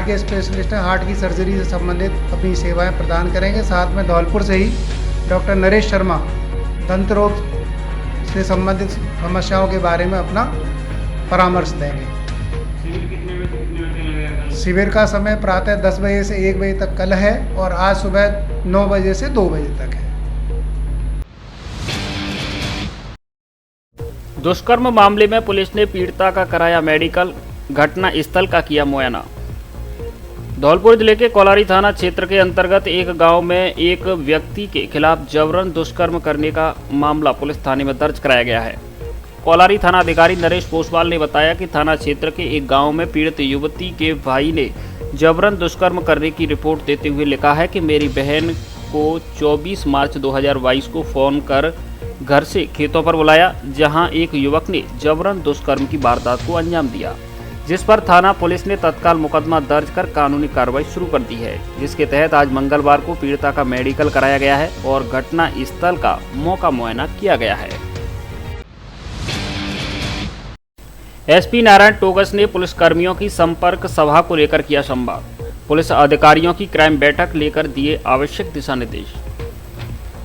के स्पेशलिस्ट हैं, हार्ट की सर्जरी से संबंधित अपनी सेवाएं प्रदान करेंगे। साथ में धौलपुर से ही डॉक्टर नरेश शर्मा दंत रोग से संबंधित समस्याओं के बारे में अपना परामर्श देंगे। शिविर का समय प्रातः 10 बजे से 1 बजे तक कल है और आज सुबह 9 बजे से 2 बजे तक है। दुष्कर्म मामले में पुलिस ने पीड़िता का कराया मेडिकल, घटना स्थल का किया मुआयना। धौलपुर जिले के कोलारी थाना क्षेत्र के अंतर्गत एक गांव में एक व्यक्ति के खिलाफ जबरन दुष्कर्म करने का मामला पुलिस थाने में दर्ज कराया गया है। कोलारी थाना अधिकारी नरेश पोसवाल ने बताया कि थाना क्षेत्र के एक गांव में पीड़ित युवती के भाई ने जबरन दुष्कर्म करने की रिपोर्ट देते हुए लिखा है कि मेरी बहन को 24 मार्च 2022 को फोन कर घर से खेतों पर बुलाया, जहां एक युवक ने जबरन दुष्कर्म की वारदात को अंजाम दिया, जिस पर थाना पुलिस ने तत्काल मुकदमा दर्ज कर कानूनी कार्रवाई शुरू कर दी है, जिसके तहत आज मंगलवार को पीड़िता का मेडिकल कराया गया है और घटना स्थल का मौका मुआयना किया गया है। एसपी नारायण टोगस ने पुलिस कर्मियों की संपर्क सभा को लेकर किया संवाद। पुलिस अधिकारियों की क्राइम बैठक लेकर दिए आवश्यक दिशा निर्देश।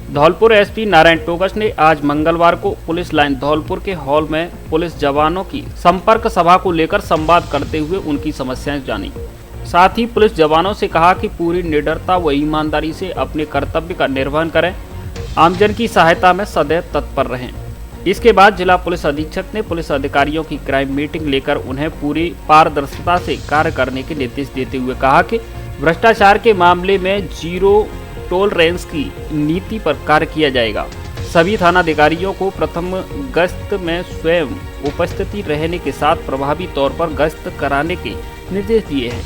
धौलपुर एसपी नारायण टोगस ने आज मंगलवार को पुलिस लाइन धौलपुर के हॉल में पुलिस जवानों की संपर्क सभा को लेकर संवाद करते हुए उनकी समस्याएं जानी। साथ ही पुलिस जवानों से कहा कि पूरी निडरता व ईमानदारी से अपने कर्तव्य का निर्वहन करें, आमजन की सहायता में सदैव तत्पर रहें। इसके बाद जिला पुलिस अधीक्षक ने पुलिस अधिकारियों की क्राइम मीटिंग लेकर उन्हें पूरी पारदर्शिता से कार्य करने के निर्देश देते हुए कहा कि भ्रष्टाचार के मामले में जीरो टॉलरेंस की नीति पर कार्य किया जाएगा। सभी थानाधिकारियों को प्रथम गश्त में स्वयं उपस्थिति रहने के साथ प्रभावी तौर पर गश्त कराने के निर्देश दिए हैं।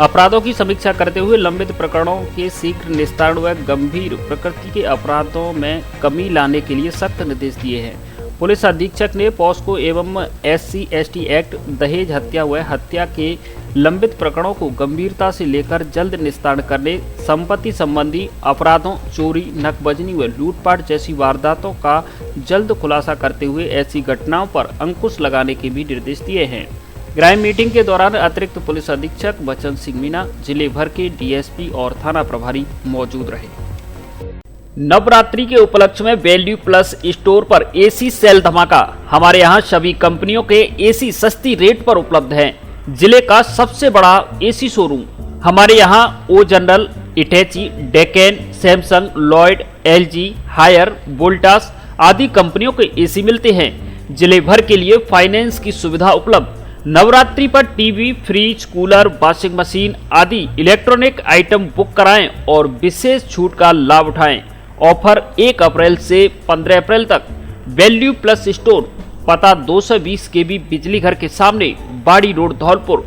अपराधों की समीक्षा करते हुए लंबित प्रकरणों के शीघ्र निस्तारण व गंभीर प्रकृति के अपराधों में कमी लाने के लिए सख्त निर्देश दिए हैं। पुलिस अधीक्षक ने पॉस्को एवं SC/ST एक्ट, दहेज हत्या व हत्या के लंबित प्रकरणों को गंभीरता से लेकर जल्द निस्तारण करने, संपत्ति संबंधी अपराधों, चोरी, नकबजनी व लूटपाट जैसी वारदातों का जल्द खुलासा करते हुए ऐसी घटनाओं पर अंकुश लगाने के भी निर्देश दिए हैं। क्राइम मीटिंग के दौरान अतिरिक्त पुलिस अधीक्षक बचन सिंह मीना, जिले भर के DSP और थाना प्रभारी मौजूद रहे। नवरात्रि के उपलक्ष्य में वैल्यू प्लस स्टोर पर AC सेल धमाका। हमारे यहाँ सभी कंपनियों के AC सस्ती रेट पर उपलब्ध हैं। जिले का सबसे बड़ा AC शोरूम। हमारे यहाँ O General, Hitachi, Daikin, Samsung, Lloyd, LG, Haier, Voltas आदि कंपनियों के AC मिलते हैं। जिले भर के लिए फाइनेंस की सुविधा उपलब्ध। नवरात्रि पर TV, fridge, cooler, washing machine आदि इलेक्ट्रॉनिक आइटम बुक कराएं और विशेष छूट का लाभ उठाएं। ऑफर 1 अप्रैल से 15 अप्रैल तक। वैल्यू प्लस स्टोर, पता 220 KB बिजली घर के सामने, बाड़ी रोड, धौलपुर।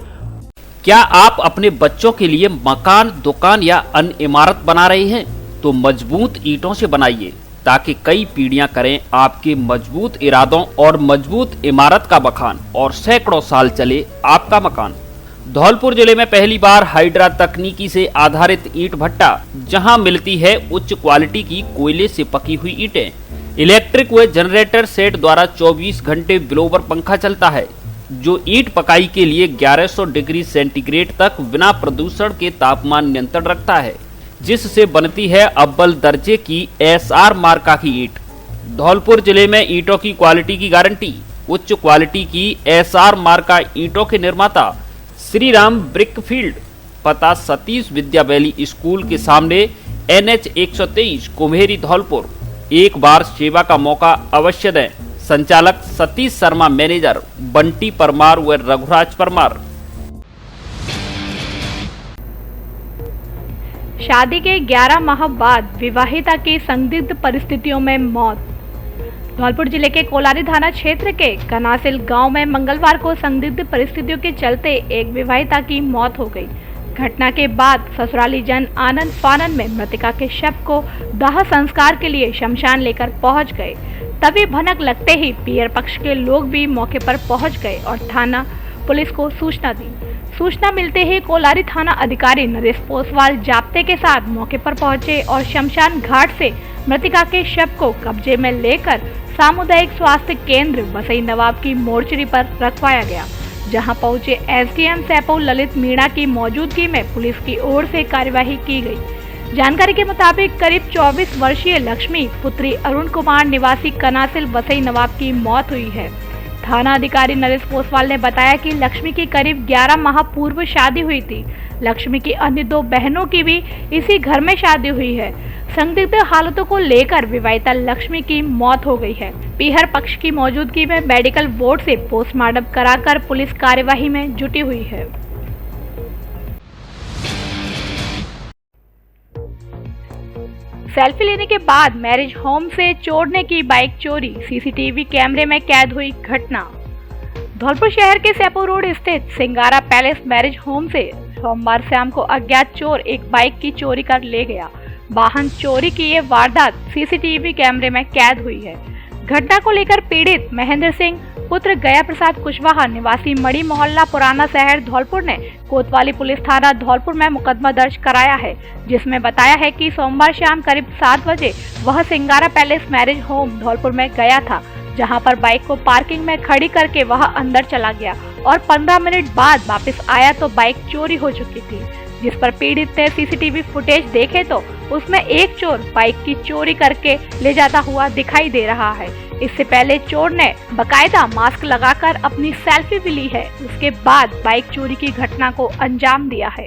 क्या आप अपने बच्चों के लिए मकान, दुकान या अन्य इमारत बना रहे हैं? तो मजबूत ईंटों से बनाइए ताकि कई पीढ़ियां करें आपके मजबूत इरादों और मजबूत इमारत का बखान और सैकड़ों साल चले आपका मकान। धौलपुर जिले में पहली बार हाइड्रा तकनीकी से आधारित ईंट भट्टा, जहां मिलती है उच्च क्वालिटी की कोयले से पकी हुई ईंटें। इलेक्ट्रिक व जनरेटर सेट द्वारा 24 घंटे ब्लोवर पंखा चलता है, जो ईंट पकाई के लिए 1100 डिग्री सेंटीग्रेड तक बिना प्रदूषण के तापमान नियंत्रण रखता है, जिससे बनती है अव्वल दर्जे की SR मार्का की ईंट। धौलपुर जिले में ईंटों की क्वालिटी की गारंटी। उच्च क्वालिटी की SR मार्का ईंटों के निर्माता श्री राम ब्रिकफील्ड, पता सतीश विद्या वैली स्कूल के सामने NH 123 कुम्हेरी धौलपुर। एक बार सेवा का मौका अवश्य दें। संचालक सतीश शर्मा, मैनेजर बंटी परमार व रघुराज परमार। शादी के 11 माह बाद विवाहिता की संदिग्ध परिस्थितियों में मौत। धौलपुर जिले के कोलारी थाना क्षेत्र के कनासिल गांव में मंगलवार को संदिग्ध परिस्थितियों के चलते एक विवाहिता की मौत हो गई। घटना के बाद ससुराली जन आनंद फानन में मृतका के शव को दाह संस्कार के लिए शमशान लेकर पहुंच गए। तभी भनक लगते ही पियर पक्ष के लोग भी मौके पर पहुंच गए और थाना पुलिस को सूचना दी। सूचना मिलते ही कोलारी थाना अधिकारी नरेश पोसवाल जाप्ते के साथ मौके पर पहुंचे और शमशान घाट से मृतका के शव को कब्जे में लेकर सामुदायिक स्वास्थ्य केंद्र वसई नवाब की मोर्चरी पर रखवाया गया, जहां पहुंचे SDM सैपो ललित मीणा की मौजूदगी में पुलिस की ओर से कार्यवाही की गई। जानकारी के मुताबिक करीब 24 वर्षीय लक्ष्मी पुत्री अरुण कुमार निवासी कनासिल वसई नवाब की मौत हुई है। थाना अधिकारी नरेश पोसवाल ने बताया कि लक्ष्मी की करीब 11 माह पूर्व शादी हुई थी। लक्ष्मी की अन्य 2 बहनों की भी इसी घर में शादी हुई है। संदिग्ध हालतों को लेकर विवाहिता लक्ष्मी की मौत हो गई है। पीहर पक्ष की मौजूदगी में मेडिकल बोर्ड से पोस्टमार्टम कराकर पुलिस कार्यवाही में जुटी हुई है। सेल्फी लेने के बाद मैरिज होम से चोरने की बाइक चोरी, CCTV कैमरे में कैद हुई घटना। धौलपुर शहर के सैपो रोड स्थित सिंगारा पैलेस मैरिज होम से सोमवार शाम को अज्ञात चोर एक बाइक की चोरी कर ले गया। वाहन चोरी की ये वारदात CCTV कैमरे में कैद हुई है। घटना को लेकर पीड़ित महेंद्र सिंह पुत्र गया प्रसाद कुशवाहा निवासी मड़ी मोहल्ला पुराना शहर धौलपुर ने कोतवाली पुलिस थाना धौलपुर में मुकदमा दर्ज कराया है, जिसमें बताया है कि सोमवार शाम करीब 7 बजे वह सिंगारा पैलेस मैरिज होम धौलपुर में गया था, जहां पर बाइक को पार्किंग में खड़ी करके वह अंदर चला गया और 15 मिनट बाद वापस आया तो बाइक चोरी हो चुकी थी। जिस पर पीड़ित ने CCTV फुटेज देखे तो उसमें एक चोर बाइक की चोरी करके ले जाता हुआ दिखाई दे रहा है। इससे पहले चोर ने बकायदा मास्क लगाकर अपनी सेल्फी भी ली है। उसके बाद बाइक चोरी की घटना को अंजाम दिया है।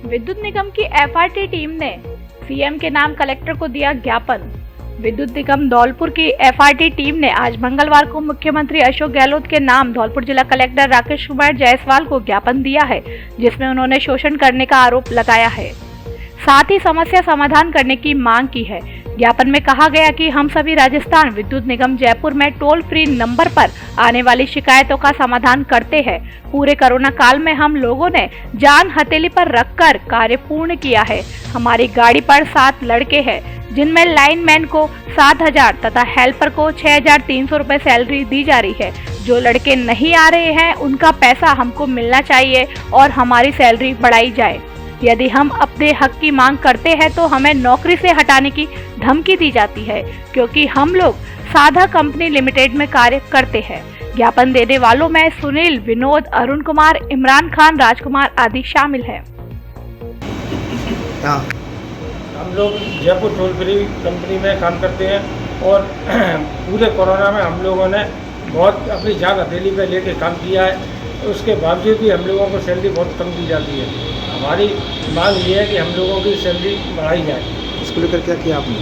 विद्युत निगम की FRT टीम ने CM के नाम कलेक्टर को दिया ज्ञापन। विद्युत निगम धौलपुर की FRT टीम ने आज मंगलवार को मुख्यमंत्री अशोक गहलोत के नाम धौलपुर जिला कलेक्टर राकेश कुमार जायसवाल को ज्ञापन दिया है, जिसमें उन्होंने शोषण करने का आरोप लगाया है, साथ ही समस्या समाधान करने की मांग की है। ज्ञापन में कहा गया कि हम सभी राजस्थान विद्युत निगम जयपुर में टोल फ्री नंबर पर आने वाली शिकायतों का समाधान करते हैं। पूरे कोरोना काल में हम लोगों ने जान हथेली पर रखकर कार्य पूर्ण किया है। हमारी गाड़ी पर 7 लड़के हैं, जिनमें लाइनमैन को 7,000 तथा हेल्पर को 6,300 रुपए सैलरी दी जा रही है। जो लड़के नहीं आ रहे हैं उनका पैसा हमको मिलना चाहिए और हमारी सैलरी बढ़ाई जाए। यदि हम अपने हक की मांग करते हैं तो हमें नौकरी से हटाने की धमकी दी जाती है, क्योंकि हम लोग साधा कंपनी लिमिटेड में कार्य करते हैं। ज्ञापन देने वालों में सुनील, विनोद, अरुण कुमार, इमरान खान, राजकुमार आदि शामिल हैं। हम लोग जयपुर टोल फ्री कंपनी में काम करते हैं और पूरे कोरोना में हम लोगों ने बहुत अपनी जान हथेली पे लेके काम किया है। उसके बावजूद भी हम लोगों को सैलरी बहुत कम दी जाती है। हमारी मांग ये है कि हम लोगों की सैलरी बढ़ाई जाए। इसको लेकर क्या किया आपने?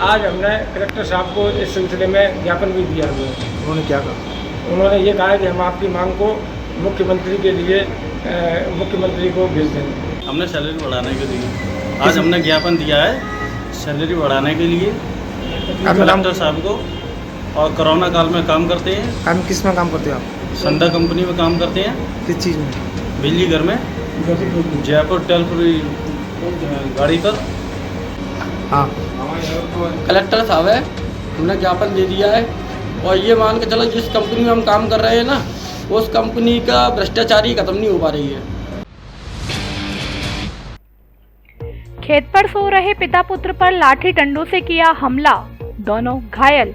आज हमने कलेक्टर साहब को इस सिलसिले में ज्ञापन भी दिया है। उन्होंने क्या कहा? उन्होंने ये कहा कि हम आपकी मांग को मुख्यमंत्री के लिए मुख्यमंत्री को भेज देंगे। हमने सैलरी बढ़ाने के लिए आज हमने ज्ञापन दिया है सैलरी बढ़ाने के लिए कलेक्टर साहब को। और कोरोना काल में काम करते हैं। काम किस में काम करते हैं आप? संधा कंपनी में काम करते हैं। किस चीज़ में? बिजली घर में, जयपुर टोल फ्री गाड़ी पर। हाँ, कलेक्टर साहब है, हमने ज्ञापन दे दिया है और ये मान के चलो जिस कंपनी में हम काम कर रहे हैं ना, उस कंपनी का भ्रष्टाचारी खत्म नहीं हो पा रही है। खेत पर सो रहे पिता पुत्र पर लाठी डंडों से किया हमला, दोनों घायल।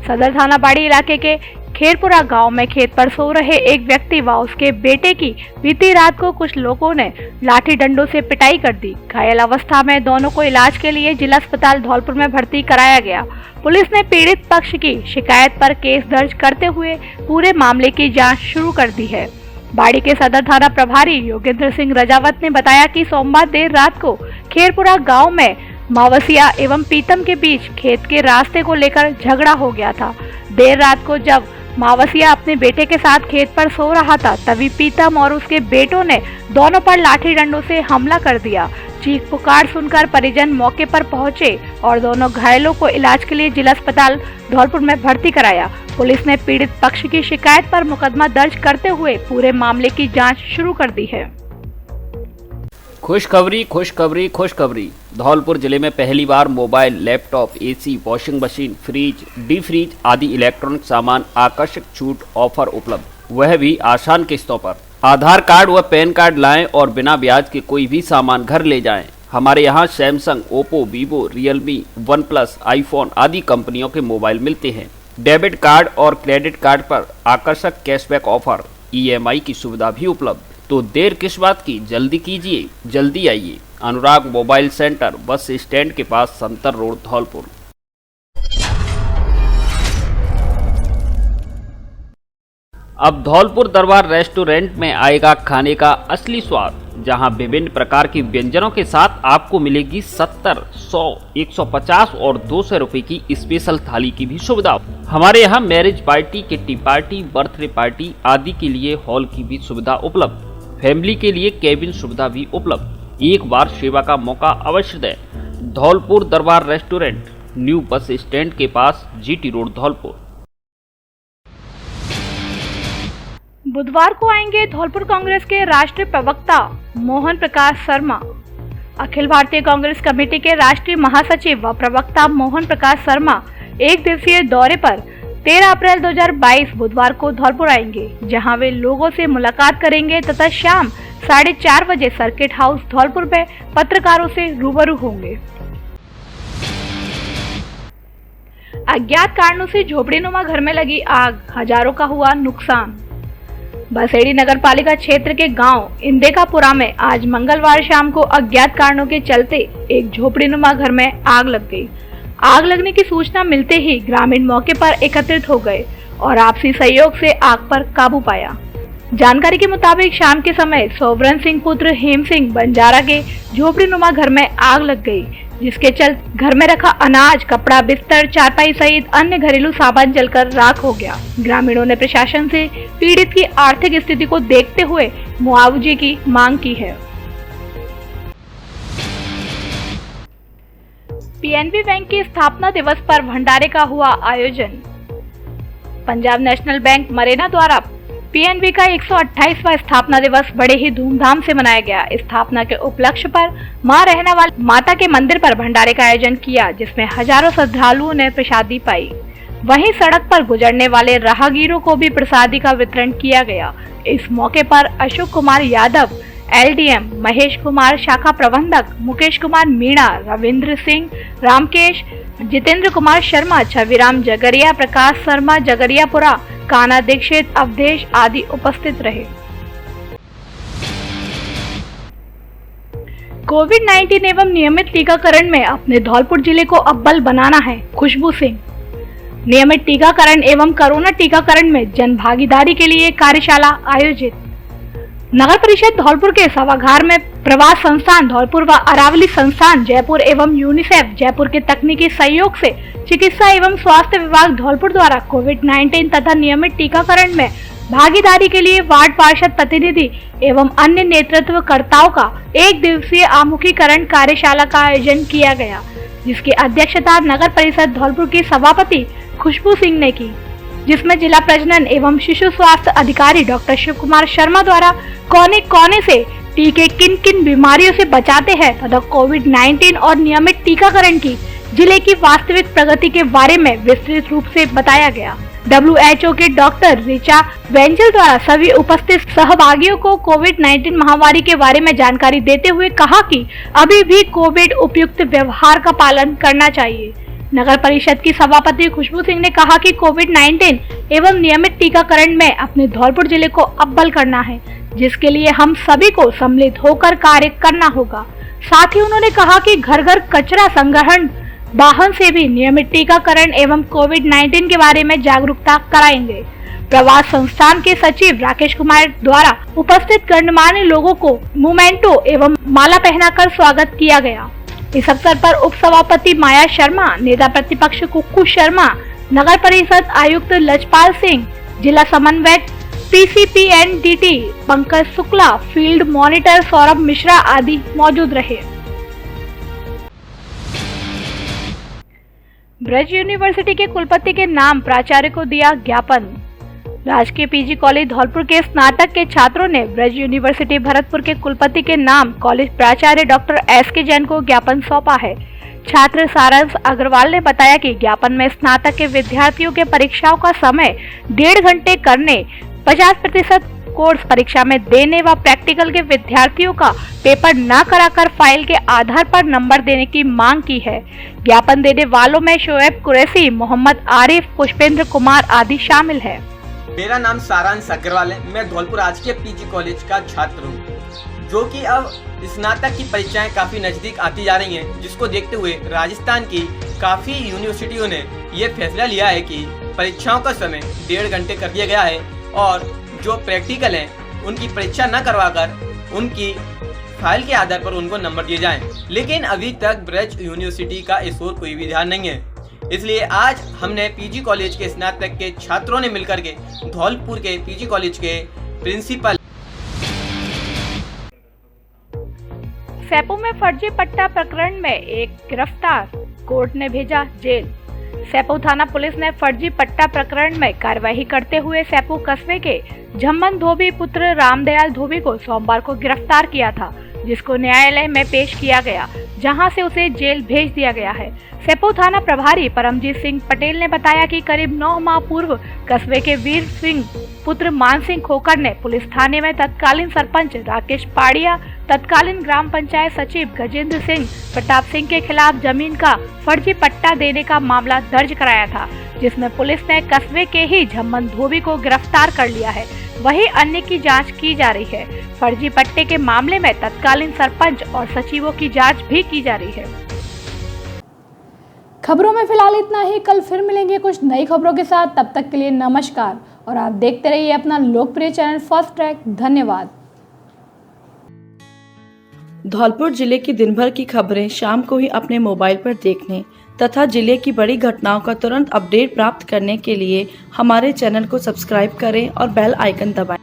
सदर थाना बाड़ी इलाके के खेरपुरा गांव में खेत पर सो रहे एक व्यक्ति व उसके बेटे की बीती रात को कुछ लोगों ने लाठी डंडों से पिटाई कर दी। घायल अवस्था में दोनों को इलाज के लिए जिला अस्पताल धौलपुर में भर्ती कराया गया। पुलिस ने पीड़ित पक्ष की शिकायत पर केस दर्ज करते हुए पूरे मामले की जांच शुरू कर दी है। बाड़ी के सदर थाना प्रभारी योगेंद्र सिंह रजावत ने बताया कि सोमवार देर रात को खेरपुरा गांव में मावसिया एवं पीतम के बीच खेत के रास्ते को लेकर झगड़ा हो गया था। देर रात को जब मावसिया अपने बेटे के साथ खेत पर सो रहा था, तभी पीतम और उसके बेटों ने दोनों पर लाठी डंडों से हमला कर दिया। चीख पुकार सुनकर परिजन मौके पर पहुंचे और दोनों घायलों को इलाज के लिए जिला अस्पताल धौलपुर में भर्ती कराया। पुलिस ने पीड़ित पक्ष की शिकायत पर मुकदमा दर्ज करते हुए पूरे मामले की जांच शुरू कर दी है। खुशखबरी खुशखबरी खुशखबरी। धौलपुर जिले में पहली बार mobile, laptop, AC, washing machine, fridge, D fridge आदि इलेक्ट्रॉनिक सामान आकर्षक छूट ऑफर उपलब्ध, वह भी आसान किस्तों पर। आधार कार्ड व पैन कार्ड लाएं और बिना ब्याज के कोई भी सामान घर ले जाएं। हमारे यहाँ Samsung, Oppo, Vivo, Realme, one plus, iPhone आदि कंपनियों के मोबाइल मिलते हैं। डेबिट कार्ड और क्रेडिट कार्ड पर आकर्षक कैशबैक ऑफर, EMI की सुविधा भी उपलब्ध। तो देर किस बात की, जल्दी कीजिए, जल्दी आइए। अनुराग मोबाइल सेंटर, बस स्टैंड के पास, संतर रोड, धौलपुर। अब धौलपुर दरबार रेस्टोरेंट में आएगा खाने का असली स्वाद, जहां विभिन्न प्रकार के व्यंजनों के साथ आपको मिलेगी 70, 100, 150 और 200 रुपए की स्पेशल थाली की भी सुविधा। हमारे यहाँ marriage party, kitty party, birthday party आदि के लिए हॉल की भी सुविधा उपलब्ध। फैमिली के लिए केबिन सुविधा भी उपलब्ध। एक बार सेवा का मौका अवश्य दें। धौलपुर दरबार रेस्टोरेंट, न्यू बस स्टैंड के पास, GT रोड, धौलपुर। बुधवार को आएंगे धौलपुर कांग्रेस के राष्ट्रीय प्रवक्ता मोहन प्रकाश शर्मा। अखिल भारतीय कांग्रेस कमेटी के राष्ट्रीय महासचिव व प्रवक्ता मोहन प्रकाश शर्मा एक दिवसीय दौरे पर 13 अप्रैल 2022 बुधवार को धौलपुर आएंगे, जहां वे लोगों से मुलाकात करेंगे तथा शाम 4:30 बजे सर्किट हाउस धौलपुर में पत्रकारों से रूबरू होंगे। अज्ञात कारणों से झोपड़ीनुमा घर में लगी आग, हजारों का हुआ नुकसान। बसेड़ी नगर पालिका क्षेत्र के गांव इंदेकापुरा में आज मंगलवार शाम को अज्ञात कारणों के चलते एक झोपड़ीनुमा घर में आग लग गई। आग लगने की सूचना मिलते ही ग्रामीण मौके पर एकत्रित हो गए और आपसी सहयोग से आग पर काबू पाया। जानकारी के मुताबिक शाम के समय सोवरन सिंह पुत्र हेम सिंह बंजारा के झोपड़ीनुमा घर में आग लग गई, जिसके चलते घर में रखा अनाज, कपड़ा, बिस्तर, चारपाई सहित अन्य घरेलू सामान जलकर राख हो गया। ग्रामीणों ने प्रशासन से पीड़ित की आर्थिक स्थिति को देखते हुए मुआवजे की मांग की है। PNB बैंक के स्थापना दिवस पर भंडारे का हुआ आयोजन। पंजाब नेशनल बैंक मरेना द्वारा PNB का 128वां स्थापना दिवस बड़े ही धूमधाम से मनाया गया। स्थापना के उपलक्ष्य पर मां रहने वाली माता के मंदिर पर भंडारे का आयोजन किया, जिसमें हजारों श्रद्धालुओं ने प्रसादी पाई। वहीं सड़क पर गुजरने वाले राहगीरों को भी प्रसादी का वितरण किया गया। इस मौके पर अशोक कुमार यादव, LDM, महेश कुमार शाखा प्रबंधक, मुकेश कुमार मीणा, रविंद्र सिंह, रामकेश, जितेंद्र कुमार शर्मा, छविराम जगरिया, प्रकाश शर्मा जगरियापुरा, काना दीक्षित, अवधेश आदि उपस्थित रहे। कोविड-19 एवं नियमित टीकाकरण में अपने धौलपुर जिले को अव्वल बनाना है, खुशबू सिंह। नियमित टीकाकरण एवं कोरोना टीकाकरण में जन भागीदारी के लिए कार्यशाला आयोजित। नगर परिषद धौलपुर के सभागार में प्रवास संस्थान धौलपुर व अरावली संस्थान जयपुर एवं यूनिसेफ जयपुर के तकनीकी सहयोग से चिकित्सा एवं स्वास्थ्य विभाग धौलपुर द्वारा कोविड-19 तथा नियमित टीकाकरण में भागीदारी के लिए वार्ड पार्षद प्रतिनिधि एवं अन्य नेतृत्वकर्ताओं का एक दिवसीय आमुखीकरण कार्यशाला का आयोजन किया गया, जिसकी अध्यक्षता नगर परिषद धौलपुर की सभापति खुशबू सिंह ने की, जिसमें जिला प्रजनन एवं शिशु स्वास्थ्य अधिकारी डॉक्टर शिव कुमार शर्मा द्वारा कोने कोने से टीके किन किन बीमारियों से बचाते हैं तथा कोविड-19 और नियमित टीकाकरण की जिले की वास्तविक प्रगति के बारे में विस्तृत रूप से बताया गया। WHO के डॉक्टर रिचा वेंजल द्वारा सभी उपस्थित सहभागियों को कोविड-19 महामारी के बारे में जानकारी देते हुए कहा कि अभी भी कोविड उपयुक्त व्यवहार का पालन करना चाहिए। नगर परिषद की सभापति खुशबू सिंह ने कहा कि कोविड-19 एवं नियमित टीकाकरण में अपने धौलपुर जिले को अव्वल करना है, जिसके लिए हम सभी को सम्मिलित होकर कार्य करना होगा। साथ ही उन्होंने कहा कि घर घर कचरा संग्रहण वाहन से भी नियमित टीकाकरण एवं कोविड-19 के बारे में जागरूकता कराएंगे। प्रवास संस्थान के सचिव राकेश कुमार द्वारा उपस्थित गणमान्य लोगों को मोमेंटो एवं माला पहनाकर स्वागत किया गया। इस अवसर पर उप सभापति माया शर्मा, नेता प्रतिपक्ष कुक्कू शर्मा, नगर परिषद आयुक्त लजपाल सिंह, जिला समन्वयक PCPNDT Pankaj Shukla, field monitor Saurabh Mishra आदि मौजूद रहे। ब्रज यूनिवर्सिटी के कुलपति के नाम प्राचार्य को दिया ज्ञापन। राजकीय PG कॉलेज धौलपुर के स्नातक के छात्रों ने ब्रज यूनिवर्सिटी भरतपुर के कुलपति के नाम कॉलेज प्राचार्य डॉक्टर SK जैन को ज्ञापन सौंपा है। छात्र सारांश अग्रवाल ने बताया कि ज्ञापन में स्नातक के विद्यार्थियों के परीक्षाओं का समय 1.5 घंटे करने, 50% कोर्स परीक्षा में देने व प्रैक्टिकल के विद्यार्थियों का पेपर न कराकर फाइल के आधार पर नंबर देने की मांग की है। ज्ञापन देने वालों में शोएब कुरैशी, मोहम्मद आरिफ, पुष्पेंद्र कुमार आदि शामिल है। मेरा नाम सारांश अग्रवाल है। मैं धौलपुर राजकीय PG कॉलेज का छात्र हूँ, जो कि अब स्नातक की परीक्षाएं काफ़ी नज़दीक आती जा रही हैं, जिसको देखते हुए राजस्थान की काफ़ी यूनिवर्सिटियों ने ये फैसला लिया है कि परीक्षाओं का समय 1.5 घंटे कर दिया गया है और जो प्रैक्टिकल हैं उनकी परीक्षा न करवाकर उनकी फाइल के आधार पर उनको नंबर दिए जाएं। लेकिन अभी तक ब्रज यूनिवर्सिटी का इस ओर कोई भी ध्यान नहीं है। इसलिए आज हमने PG कॉलेज के स्नातक के छात्रों ने मिलकर के धौलपुर के PG कॉलेज के प्रिंसिपल सैपू में फर्जी पट्टा प्रकरण में एक गिरफ्तार, कोर्ट ने भेजा जेल। सैपू थाना पुलिस ने फर्जी पट्टा प्रकरण में कार्यवाही करते हुए सैपू कस्बे के झम्मन धोबी पुत्र रामदयाल धोबी को सोमवार को गिरफ्तार किया था, जिसको न्यायालय में पेश किया गया, जहां से उसे जेल भेज दिया गया है। सैपू थाना प्रभारी परमजीत सिंह पटेल ने बताया कि करीब 9 माह पूर्व कस्बे के वीर सिंह पुत्र मान सिंह खोकर ने पुलिस थाने में तत्कालीन सरपंच राकेश पाड़िया, तत्कालीन ग्राम पंचायत सचिव गजेंद्र सिंह प्रताप सिंह के खिलाफ जमीन का फर्जी पट्टा देने का मामला दर्ज कराया था, जिसमें पुलिस ने कस्बे के ही झम्मन धोबी को गिरफ्तार कर लिया है। वहीं अन्य की जांच की जा रही है। फर्जी पट्टे के मामले में तत्कालीन सरपंच और सचिवों की जांच भी की जा रही है। खबरों में फिलहाल इतना ही। कल फिर मिलेंगे कुछ नई खबरों के साथ। तब तक के लिए नमस्कार और आप देखते रहिए अपना लोकप्रिय चैनल फर्स्ट ट्रैक। धन्यवाद। धौलपुर जिले की दिन भर की खबरें शाम को ही अपने मोबाइल पर देखने तथा जिले की बड़ी घटनाओं का तुरंत अपडेट प्राप्त करने के लिए हमारे चैनल को सब्सक्राइब करें और बेल आइकन दबाएं।